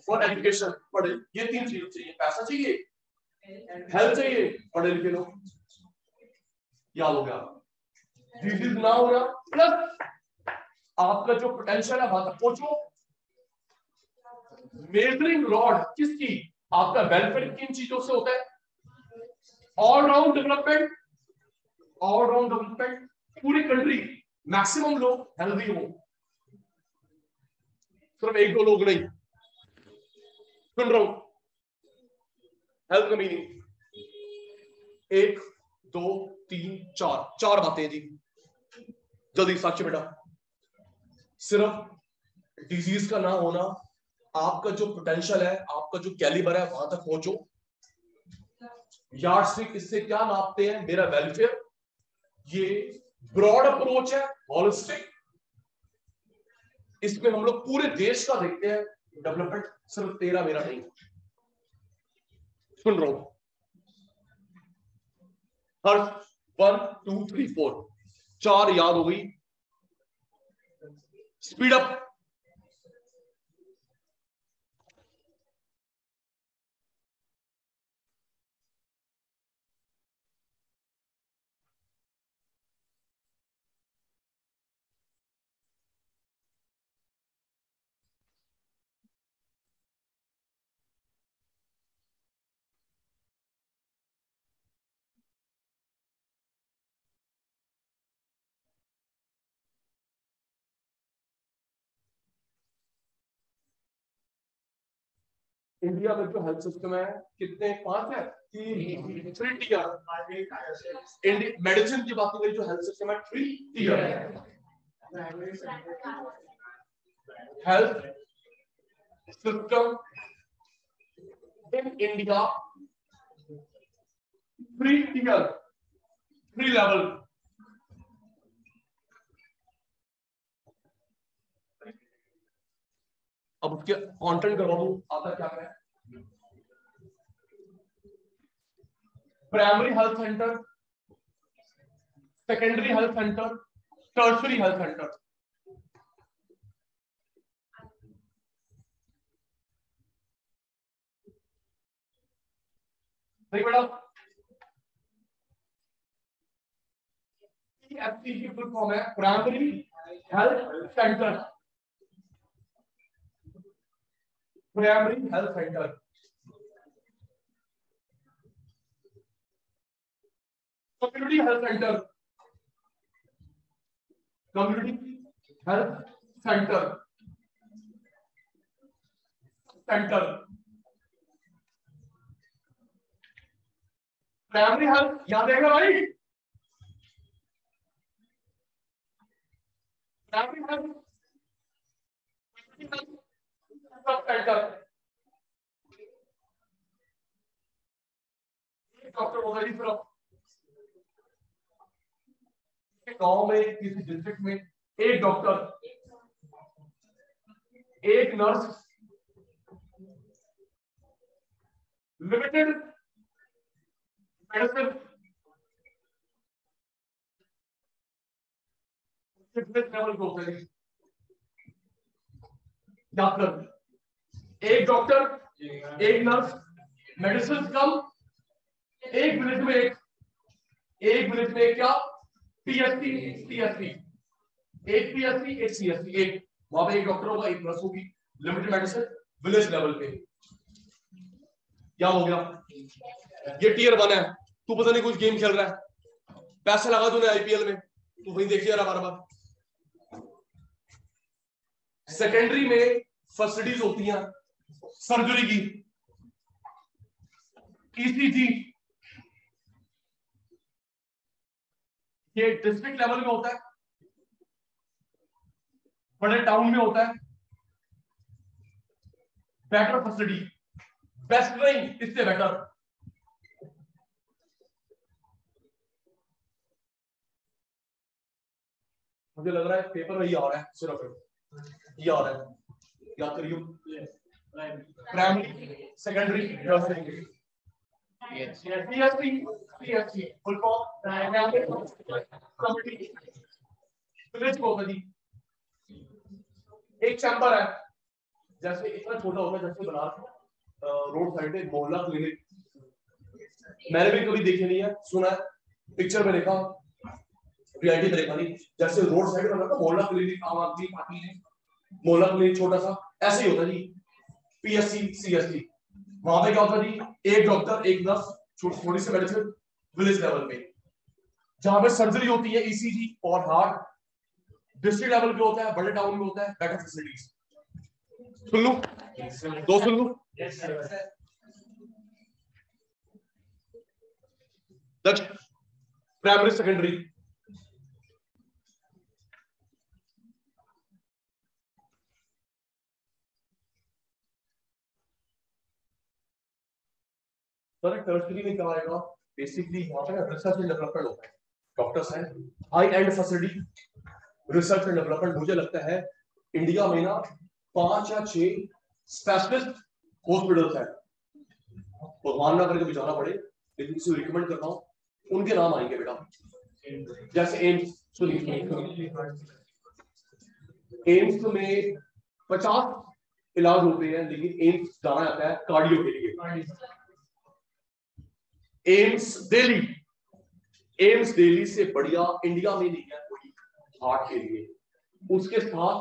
और एजुकेशन। पढ़े, ये 3 चीज चाहिए। पैसा चाहिए, हेल्थ चाहिए, पढ़े लिखे लोग। याद हो गया? डिजीज ना होना प्लस आपका जो पोटेंशियल है वहां तक पहुंचो। मेजरिंग रॉड किसकी? आपका वेलफेयर किन चीजों से होता है? ऑलराउंड डेवलपमेंट, ऑलराउंड डेवलपमेंट, पूरी कंट्री मैक्सिमम लोग हेल्दी हो, सिर्फ 1-2 लोग नहीं। सुन रहा हूं हेल्थ का मीनिंग 1 2 3 4 4 बातें जी, जल्दी साक्षी बेटा। सिर्फ डिजीज का ना होना, आपका जो पोटेंशियल है, आपका जो कैलिबर है वहां तक पहुंचो। यार्डस्टिक इससे क्या नापते हैं? मेरा वेलफेयर। ये ब्रॉड अप्रोच है, होलिस्टिक। इसमें हम लोग पूरे देश का देखते हैं डेवलपमेंट, सिर्फ तेरा मेरा नहीं। सुन रहा हूं हर 1 2 3 4 4 याद हो गई। स्पीड अप, इंडिया में जो हेल्थ सिस्टम है कितने 5 है 3 टीयर। मेडिसिन की बात करें जो हेल्थ सिस्टम है 3 tier health system in India 3 tier 3 level. अब उसके कंटेंट करवा दूं आता क्या है। Primary health centre, secondary health centre, tertiary health centre. सही बेटा। PHC की फुल फॉर्म है primary health centre, primary health centre. Community health centre, community health centre, centre. Primary health याद रहेगा भाई। Primary health sub centre. Doctor होगा जी सिर्फ गांव में किसी डिस्ट्रिक्ट में एक डॉक्टर, एक nurse, limited medicine fitness level को होता है। डॉक्टर एक डॉक्टर एक नर्स, मेडिसिन कम, एक मिनट में एक मिनट में क्या पीएससी सीएससी, एक पीएससी एक सीएससी, एक वहां पे एक डॉक्टर होगा एक नर्स होगी, लिमिटेड मेडिसिन विलेज लेवल पे। क्या हो गया ये टीयर 1 है। तू पता नहीं कुछ गेम खेल रहा है, पैसे लगा तूने आईपीएल में, तू वहीं देखिए रहा बार बार। सेकेंडरी में फैसिलिटीज होती हैं सर्जरी की, ईसीजी ये डिस्ट्रिक्ट लेवल में होता है, बड़े टाउन में होता है। बेटर फैसिलिटी, बेस्ट नहीं इससे बेटर। मुझे लग रहा है पेपर में ये आ रहा है, सिर्फ ये आ रहा है, याद करिए। Primary secondary tertiary PSC PSC full form community village cooperative. एक चैम्बर है जैसे इतना छोटा होगा जैसे बना रोड साइड पे मोहल्ला क्लिनिक, मैंने भी कभी देखे नहीं है, सुना है, पिक्चर में देखा, रियलिटी में देखा नहीं। जैसे रोड साइड बना था मोहल्ला क्लिनिक, आम आदमी पार्टी है मोहल्ला क्लिनिक छोटा सा, ऐसे ही होता जी। पीएससी सीएससी वहां पे क्या होता जी, एक डॉक्टर एक नर्स, थोड़ी सी मेडिसिन विलेज लेवल पे। जहां पे सर्जरी होती है ईसीजी और हार्ट, डिस्ट्रिक्ट लेवल पे होता है, बड़े टाउन में होता है, बेटर फैसिलिटीज। सुन लूं दो सुन लूं। प्राइमरी सेकेंडरी टर्शरी में क्या आएगा, बेसिकली यहाँ पे रिसर्च एंड डेवलपमेंट होता है, डॉक्टर्स हैं, high and facility, research and development. मुझे लगता है इंडिया में ना 5 या 6 स्पेशलिस्ट हॉस्पिटल्स हैं, भगवान ना करके भी जाना पड़े, लेकिन किसी को रिकमेंड करता हूँ, उनके नाम आएंगे बेटा। जैसे एम्स, सुनिए एम्स में 50 इलाज होते हैं, लेकिन एम्स जाना जाता है कार्डियो के लिए। एम्स दिल्ली से बढ़िया इंडिया में नहीं है कोई हार्ट के लिए। उसके साथ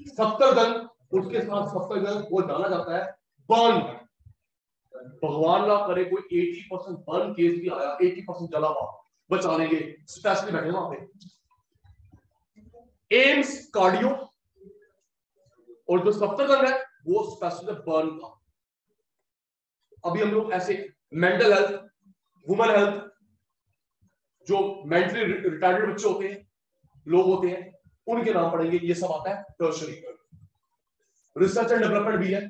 सफ्दरजंग वो जाना जाता है बर्न। भगवान ना करे कोई 80% बर्न केस भी आया, 80% जला हुआ, बचाने के स्पेशलिस्ट बैठे वहां पे। एम्स कार्डियो और जो सफ्दरजंग है वो स्पेशलिस्ट बर्न का। अभी हम लोग ऐसे मेंटल हेल्थ, वुमेन हेल्थ, जो मेंटली रिटार्डेड बच्चे होते हैं, लोग होते हैं, उनके नाम पढ़ेंगे। ये सब आता है टर्शरी। रिसर्च एंड डेवलपमेंट भी है।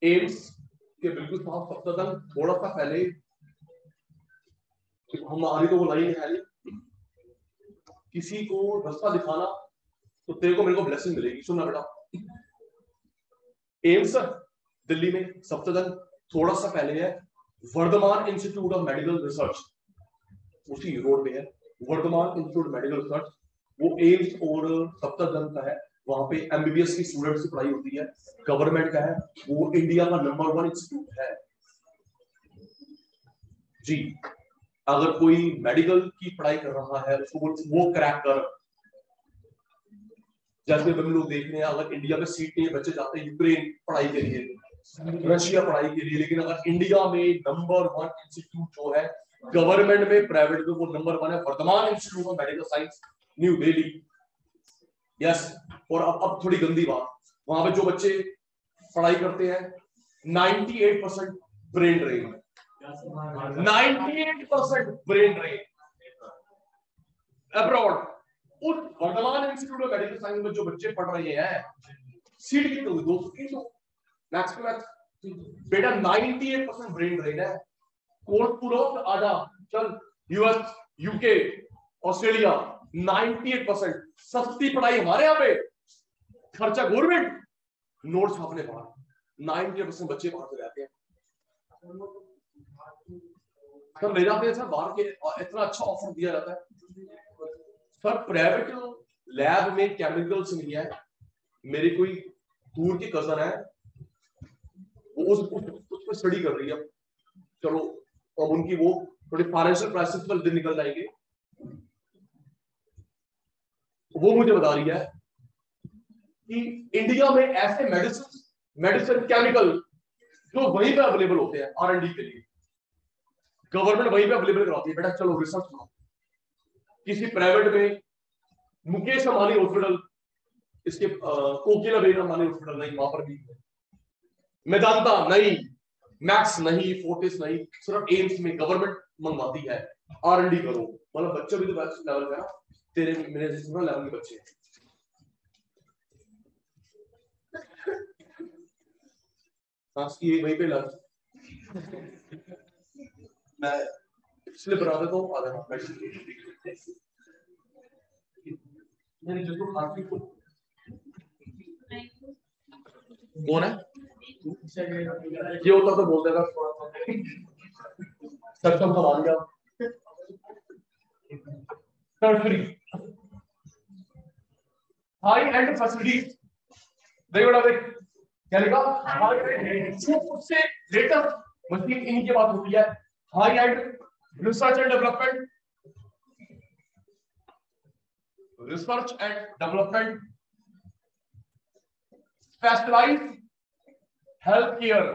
एम्स के बिल्कुल साफ सप्तन थोड़ा सा पहले हमारी तो वो लाइन है, किसी को रास्ता दिखाना तो तेरे को मेरे को ब्लेसिंग मिलेगी। सुनना बेटा, एम्स दिल्ली में सप्तन थोड़ा सा पहले है Vardhman institute of medical research, उसी रोड पे है वर्धमान इंस्टीट्यूट मेडिकल रिसर्च। वो एम्स और सप्तन का है। वहां पे एमबीबीएस की स्टूडेंट्स की पढ़ाई होती है, गवर्नमेंट का है। वो इंडिया का नंबर 1 इंस्टीट्यूट है जी। अगर कोई मेडिकल की पढ़ाई कर रहा है उसको वो क्रैक कर, जैसे हम लोग देख रहे हैं, अगर इंडिया में सीट नहीं है, बच्चे जाते हैं यूक्रेन पढ़ाई के लिए, रशिया पढ़ाई के लिए, लेकिन अगर इंडिया में नंबर 1 इंस्टीट्यूट जो है गवर्नमेंट में, प्राइवेट में, वो नंबर 1 है Vardhman institute of medical science, new Delhi. Yes. और अब थोड़ी गंदी बात, वहां पे जो बच्चे पढ़ाई करते हैं 98% brain drain, 98% brain drain abroad. उस Vardhman institute of medical science में जो बच्चे पढ़ रहे हैं, सीट कितनी होगी? 200-300 मैक्स टू मैक्स। बेटा 98% ब्रेन ड्रेन है। कोर्स पूरा आजा चल, यूएस, यूके, ऑस्ट्रेलिया, 98% सस्ती पढ़ाई हमारे यहाँ पे, खर्चा गवर्नमेंट, नोट्स छापने बाहर, 98% बच्चे बाहर से रहते हैं। सर ले जाते हैं सर बाहर के, और इतना अच्छा ऑफर दिया जाता है सर। प्राइवेट लैब में केमिकल्स नहीं है। मेरी कोई दूर की कजन है, वो उस पर स्टडी कर रही है। चलो अब उनकी वो थोड़ी फाइनेंशियल क्राइसिस पर दिन निकल जाएंगे। वो मुझे बता रही है कि इंडिया में ऐसे मेडिसिन केमिकल जो वहीं पे अवेलेबल होते हैं R&D के लिए, गवर्नमेंट वहीं पे अवेलेबल कराती है। बेटा चलो रिसर्च करो किसी प्राइवेट में, मुकेश अंबानी हॉस्पिटल, इसके कोकिला बेगम अंबानी हॉस्पिटल नहीं, वहां पर भी मेदांता नहीं, मैक्स नहीं, फोर्टिस नहीं, सिर्फ एम्स में गवर्नमेंट मंगवाती है। R&D करो, मतलब बच्चे भी तो लेवल का, तेरे मेरे जैसे लेवल के बच्चे हैं। ये वहीं पे लग, मैं इसलिए बता देता हूँ आधा कौन है ये होता तो बोल देगा सक्षम सवाल क्या। हाई एंड फैसिलिटीज, क्या लिखा? उससे लेटेस्ट मशीन इन्हीं की बात होती है। High end research and development, specialised health care,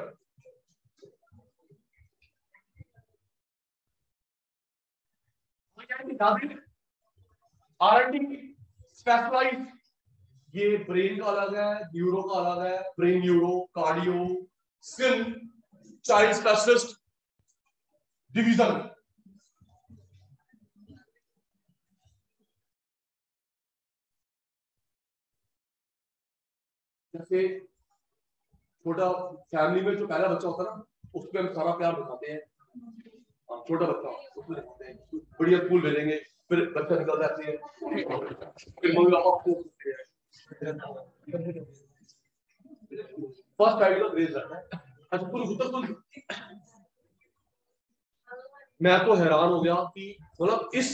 R&D specialised, ये ब्रेन का अलग है, न्यूरो का अलग है, brain neuro, cardio, skin, child specialist division. जैसे छोटा फैमिली में जो पहला बच्चा होता है ना, उस पर हम सारा प्यार दिखाते हैं। छोटा बच्चा उसमें दिखाते हैं, बढ़िया स्कूल भेजेंगे, फिर बच्चा निकल जाते हैं, फिर मम्मी पापा को फर्स्ट टाइम ग्रेज रहता है। अच्छा कुल मैं तो हैरान हो गया कि मतलब इस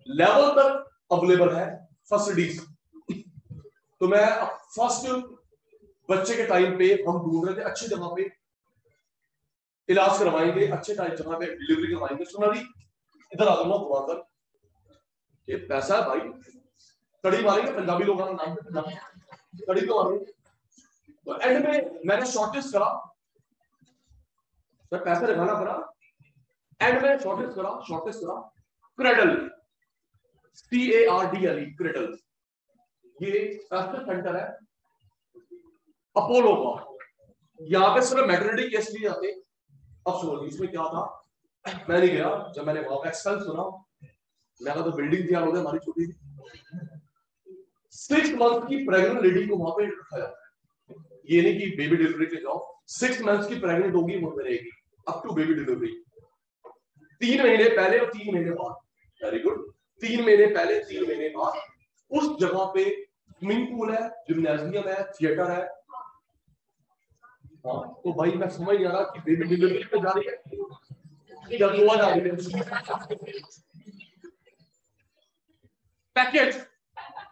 लेवल तक अवेलेबल है फैसिलिटीज। तो मैं फर्स्ट बच्चे के टाइम पे हम ढूंढ रहे थे अच्छी जगह पे इलाज करवाएंगे, अच्छे टाइम जगह पे डिलीवरी करवाएंगे। सुना जी इधर आ जाऊंगा घुमाकर, ये पैसा है भाई, कड़ी मारेंगे पंजाबी लोग नाम पे, पंजाबी कड़ी तो मारेंगे। तो एंड में मैंने शॉर्टेज करा, सर पैसा दिखाना पड़ा, एंड में शॉर्टेज करा क्रेडल, CARDLE क्रेडल, ये स्पेशल सेंटर है अपोलो का, यहाँ पे सिर्फ मैटरनिटी केस लिए जाते। अब सुनो इसमें क्या था, मैं नहीं गया, जब मैंने वहां एक्सपेल सुना, मैं कहा तो बिल्डिंग तैयार हो गई हमारी छोटी सी, 6 मंथ की प्रेग्नेंट लेडी को वहां पे रखा जाता है। ये नहीं कि बेबी डिलीवरी के जाओ, 6 मंथ की प्रेग्नेंट होगी वो रहेगी अप टू बेबी डिलीवरी, 3 महीने पहले और 3 महीने बाद। वेरी गुड, 3 महीने पहले 3 महीने बाद उस जगह पे स्विमिंग पूल है, जिम्नाजियम है, थिएटर है। हाँ तो भाई मैं समझ नहीं आ रहा कि बेबी डिलीवरी पे जा रही है या गोवा जा रही है। पैकेज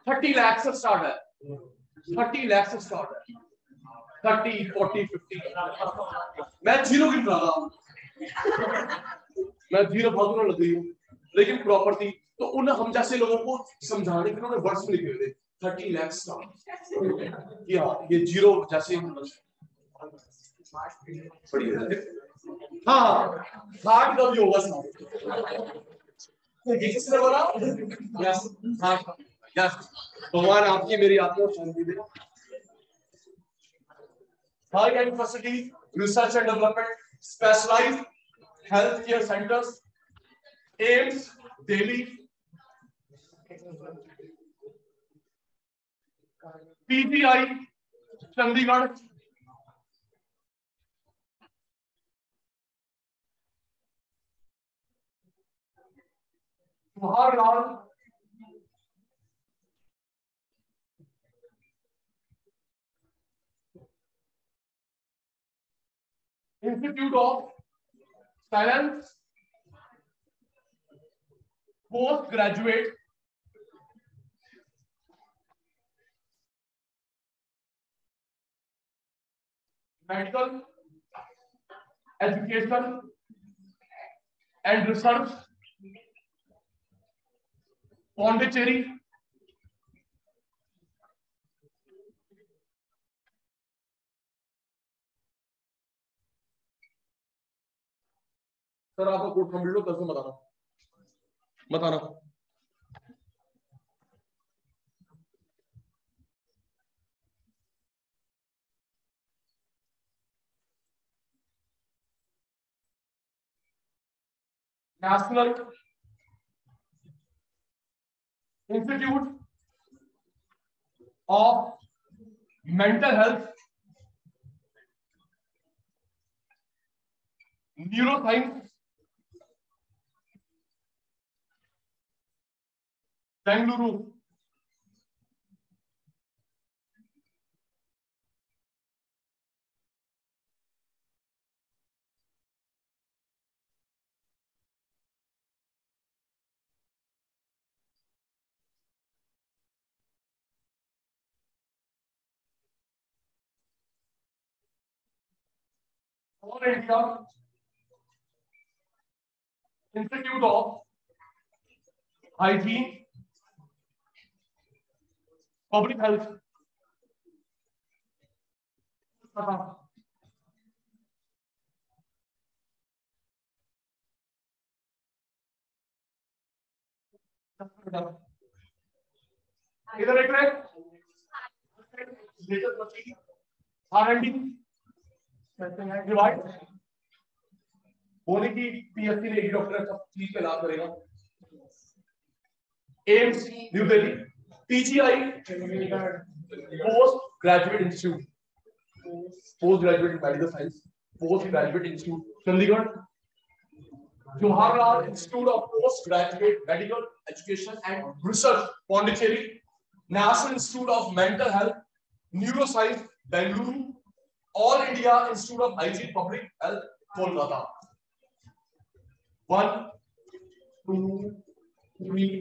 30 लाख से स्टार्ट है, 30 लाख से स्टार्ट है, 30, 40, 50। मैं जीरो गिन रहा था, मैं जीरो फालतू लग गई हूँ, लेकिन प्रॉपर्टी तो उन हम जैसे लोगों को समझाने के उन्होंने वर्ड्स में लिखे हुए थे 30 लाख स्टार्ट। ये जीरो जैसे हाँ हार्ट का भी होगा साथ। किसने बोला? Yes heart, yes. भगवान आपकी मेरी आत्मा को शांति दे। High university research and development, specialised health care centers, AIIMS Delhi, PGI Chandigarh, Jawaharlal institute of science post graduate medical education and research, Pondicherry, sir आपका कोर्स कंप्लीट हो कल से बताना। National institute of mental health, neuroscience, Bengaluru, all India institute of hygiene public health, इधर एक R&D divide होने की PSC ने डॉक्टर सब चीज पे लाभ करेगा। AIIMS new Delhi, PGI post graduate institute, post graduate medical science, post graduate institute Chandigarh, Jawaharlal institute of post graduate medical education and research Pondicherry, national institute of mental health neuroscience Bengaluru, all India institute of hygiene public health Kolkata. 1 2 3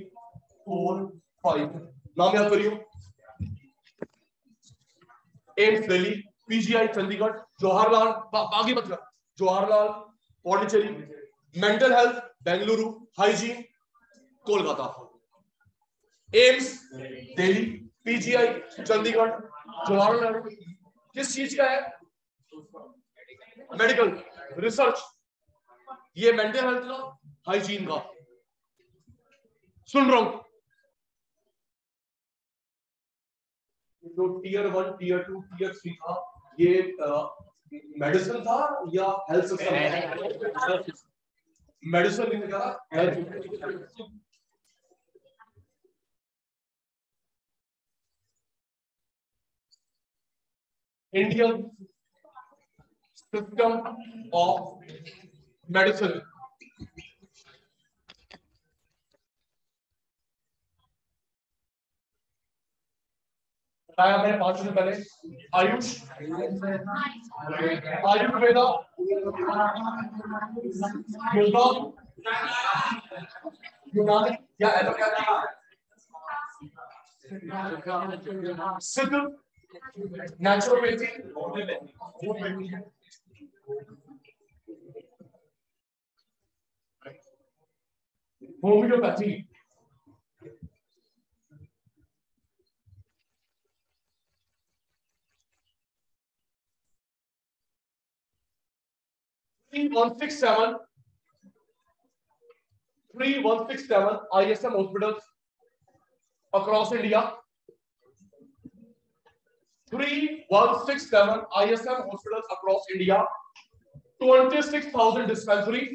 4 5 नाम याद करियो। AIIMS Delhi, PGI Chandigarh, Jawaharlal बागी मत कर, Jawaharlal Pondicherry, mental health Bengaluru, hygiene Kolkata. AIIMS Delhi, PGI Chandigarh, Jawaharlal किस चीज का है? मेडिकल रिसर्च, ये मेंटल हेल्थ का, हाइजीन का। सुन रहा हूं, जो टीयर 1 टीयर 2 टीयर 3 था, ये मेडिसिन था या हेल्थ सिस्टम? मेडिसिन नहीं था, health. Indian system of medicine. बताया मैंने 5 मिनट पहले। आयुष, आयुर्वेदा, योगा, यूनानी या एलोपैथी, सिद्ध, naturopathy, homeopathy. Three one six seven ISM hospitals across India. 3167 ISM hospitals across India. 26,000 dispensaries.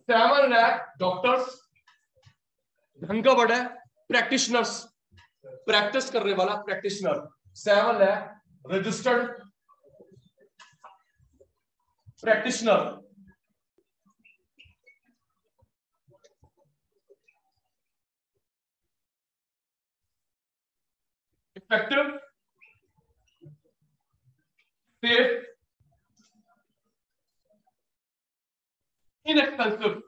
7 lakh doctors. धन का बड़ा है प्रैक्टिशनर्स, प्रैक्टिस करने वाला practitioner 7 lakh registered practitioner. Effective, safe, inexpensive.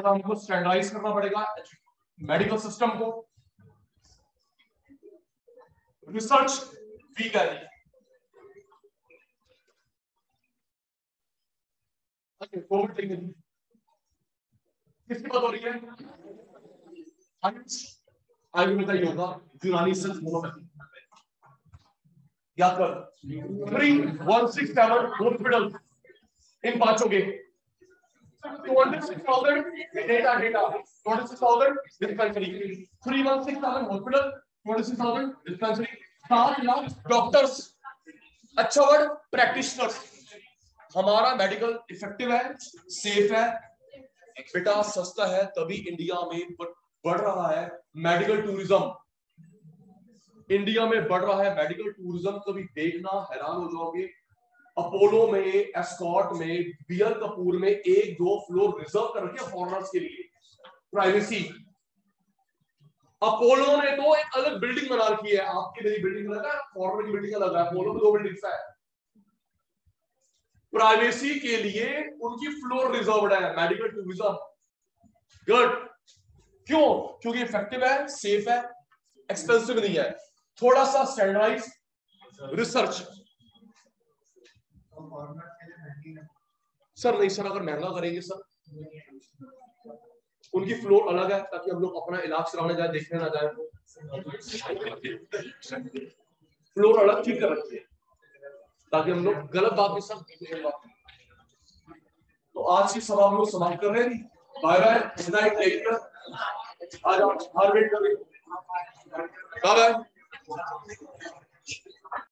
हमको स्टैंडर्डाइज करना पड़ेगा मेडिकल सिस्टम को। रिसर्च वीक है। कोविड किसकी बात हो रही है? आयुर्वेदा, योगा, यूनानी, सिद्ध, होम्योपैथी। याद कर 3167 हॉस्पिटल इन पांचों के 26,000 data 26,000 dispensary. 3167 hospital, 26,000 dispensary, 7 lakh doctors. अच्छा वर्ड प्रैक्टिशनर्स। हमारा मेडिकल इफेक्टिव है, सेफ है, बेटा सस्ता है, तभी इंडिया में बढ़ रहा है मेडिकल टूरिज्म। इंडिया में बढ़ रहा है मेडिकल टूरिज्म। कभी देखना हैरान हो जाओगे, अपोलो में, एस्कॉर्ट में, बीआर कपूर में 1-2 फ्लोर रिजर्व कर रखे हैं फॉरेनर्स के लिए, प्राइवेसी। अपोलो ने तो एक अलग बिल्डिंग बना रखी है। आपकी मेरी बिल्डिंग अलग है, फॉरेनर की बिल्डिंग अलग है। अपोलो में 2 बिल्डिंग्स है। प्राइवेसी के लिए उनकी फ्लोर रिजर्व्ड है। Medical tourism good. क्यों? क्योंकि इफेक्टिव है, सेफ है, एक्सपेंसिव नहीं है। थोड़ा सा स्टैंडर्डाइज रिसर्च। सर नहीं सर, अगर महंगा करेंगे सर, उनकी फ्लोर अलग है ताकि हम लोग अपना इलाज कराने जाए, देखने ना जाए। फ्लोर अलग ठीक कर रखते हैं ताकि हम लोग गलत बात नहीं सब। तो आज की सभा हम लोग समाप्त कर रहे हैं। Bye bye, good night, take care. आज आप हर वेट कर रहे, बाय बाय।